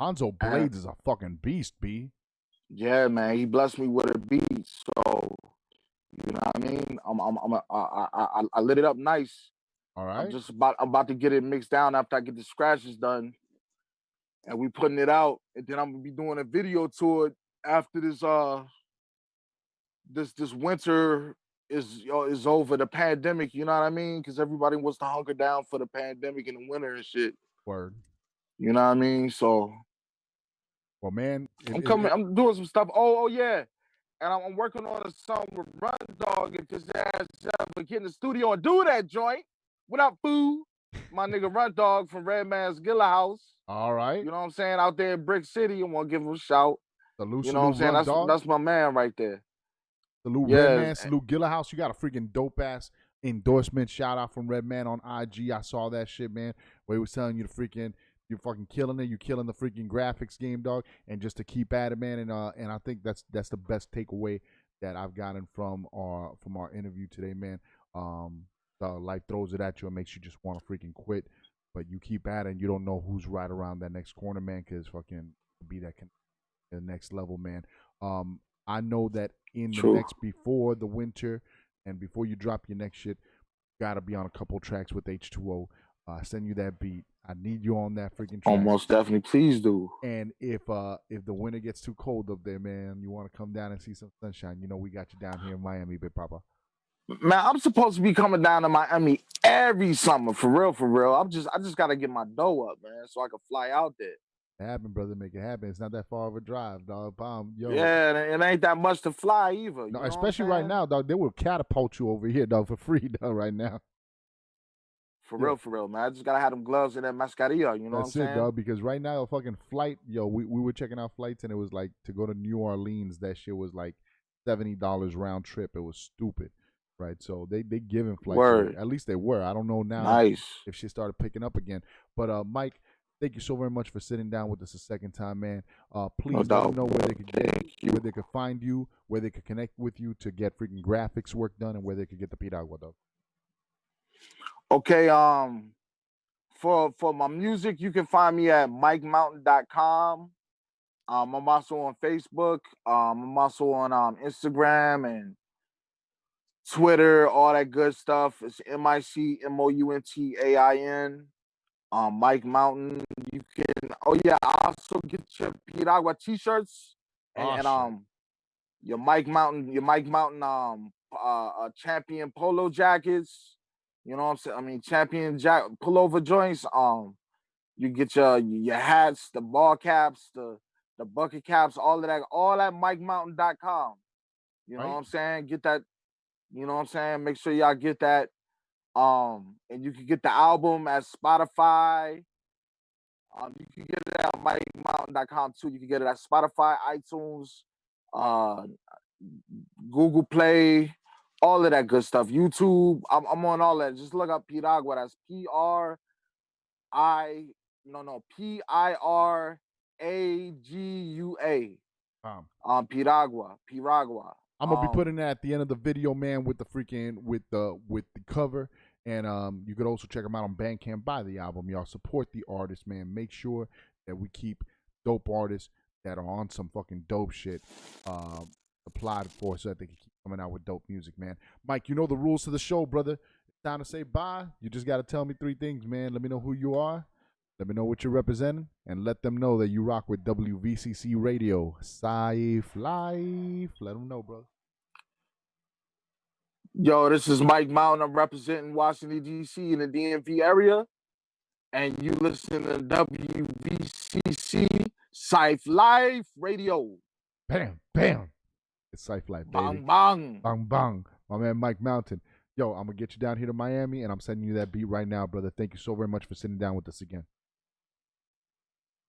Hanzo Blades is a fucking beast, B. Yeah, man. He blessed me with a beat, so you know what I mean. I lit it up nice. All right. I'm about to get it mixed down after I get the scratches done, and we putting it out. And then I'm gonna be doing a video to it after this this winter is over, the pandemic. You know what I mean? Because everybody wants to hunker down for the pandemic in the winter and shit. Word. You know what I mean? So, well, man, I'm doing some stuff. Oh yeah. And I'm working on a song with Run Dog if his ass ever get in the studio and do that joint. What up, fool? My nigga Run Dog from Red Man's Gilla House. All right. You know what I'm saying? Out there in Brick City, I want to give him a shout. Salute, You know what I'm saying? Run, dog. That's my man right there. Salute Redman, salute Gilla House. You got a freaking dope ass endorsement. Shout out from Redman on IG. I saw that shit, man. Where he was telling you you're fucking killing it. You're killing the freaking graphics game, dog. And just to keep at it, man. And I think that's the best takeaway that I've gotten from our interview today, man. Life throws it at you and makes you just want to freaking quit, but you keep at it. And you don't know who's right around that next corner, man. Because fucking be that the next level, man. I know that in the next, before the winter and before you drop your next shit, gotta be on a couple tracks with H2O. Send you that beat. I need you on that freaking track. Almost definitely, please do. And if the winter gets too cold up there, man, you want to come down and see some sunshine, you know we got you down here in Miami, Big Papa. Man, I'm supposed to be coming down to Miami every summer, for real. I just gotta get my dough up, man, so I can fly out there. Happen, brother, make it happen. It's not that far of a drive, dog. Yo. Yeah, it ain't that much to fly either. No, especially right now, dog. They will catapult you over here, dog, for free, dog, right now. For real, man. I just gotta have them gloves and that mascarilla, you know what I'm saying? That's it, dog, because right now a fucking flight, we were checking out flights and it was like to go to New Orleans, that shit was like $70 round trip. It was stupid. Right. So they giving flights. Word. At least they were. I don't know now nice. if shit started picking up again. But Mike, thank you so very much for sitting down with us a second time, man. Please let them know where they could where they could find you, where they could connect with you to get freaking graphics work done, and where they could get the piragua, though. Okay, for my music, you can find me at MikeMountain.com. I'm also on Facebook. I'm also on Instagram and Twitter, all that good stuff. It's MikeMountain. Mike Mountain. You can. Oh yeah, I also get your piragua t-shirts and your Mike Mountain champion polo jackets. You know what I'm saying? I mean, champion pullover joints. You get your hats, the ball caps, the bucket caps, all at MikeMountain.com. You know what I'm saying? Get that. You know what I'm saying? Make sure y'all get that. And you can get the album at Spotify. You can get it at MikeMountain.com too. You can get it at Spotify, iTunes, Google Play, all of that good stuff. YouTube, I'm on all that. Just look up Piragua. That's Piragua. Piragua. I'm gonna be putting that at the end of the video, man, with the cover. And you could also check them out on Bandcamp. Buy the album, y'all. Support the artist, man. Make sure that we keep dope artists that are on some fucking dope shit applied for, so that they can keep coming out with dope music, man. Mike, you know the rules to the show, brother. It's time to say bye. You just got to tell me 3 things, man. Let me know who you are. Let me know what you're representing, and let them know that you rock with WVCC Radio, CyphLife. Let them know, bro. Yo, this is Mike Mountain. I'm representing Washington, D.C. in the DMV area. And you listen to WVCC CyphLife Radio. Bam, bam. It's CyphLife, baby. Bang, bang. Bang, bang. My man, Mike Mountain. Yo, I'm going to get you down here to Miami, and I'm sending you that beat right now, brother. Thank you so very much for sitting down with us again.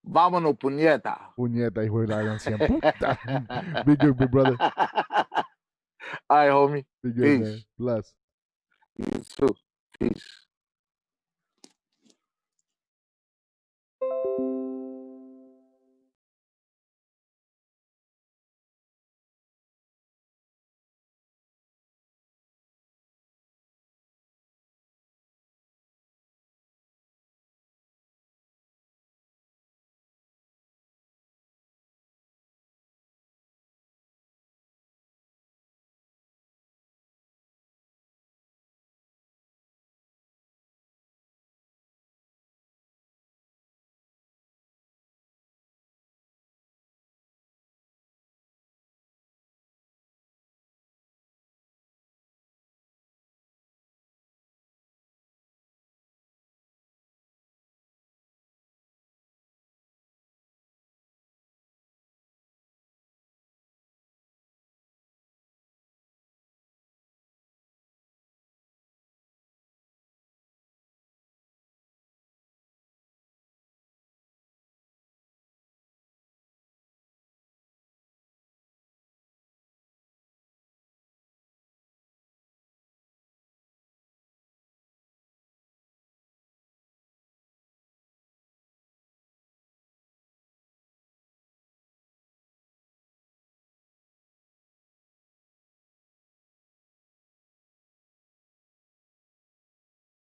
Vámonos, puñeta. Puñeta, hijo de la gran puta. Be good, big brother. All right, homie. Be good, man. Bless. You too. Peace.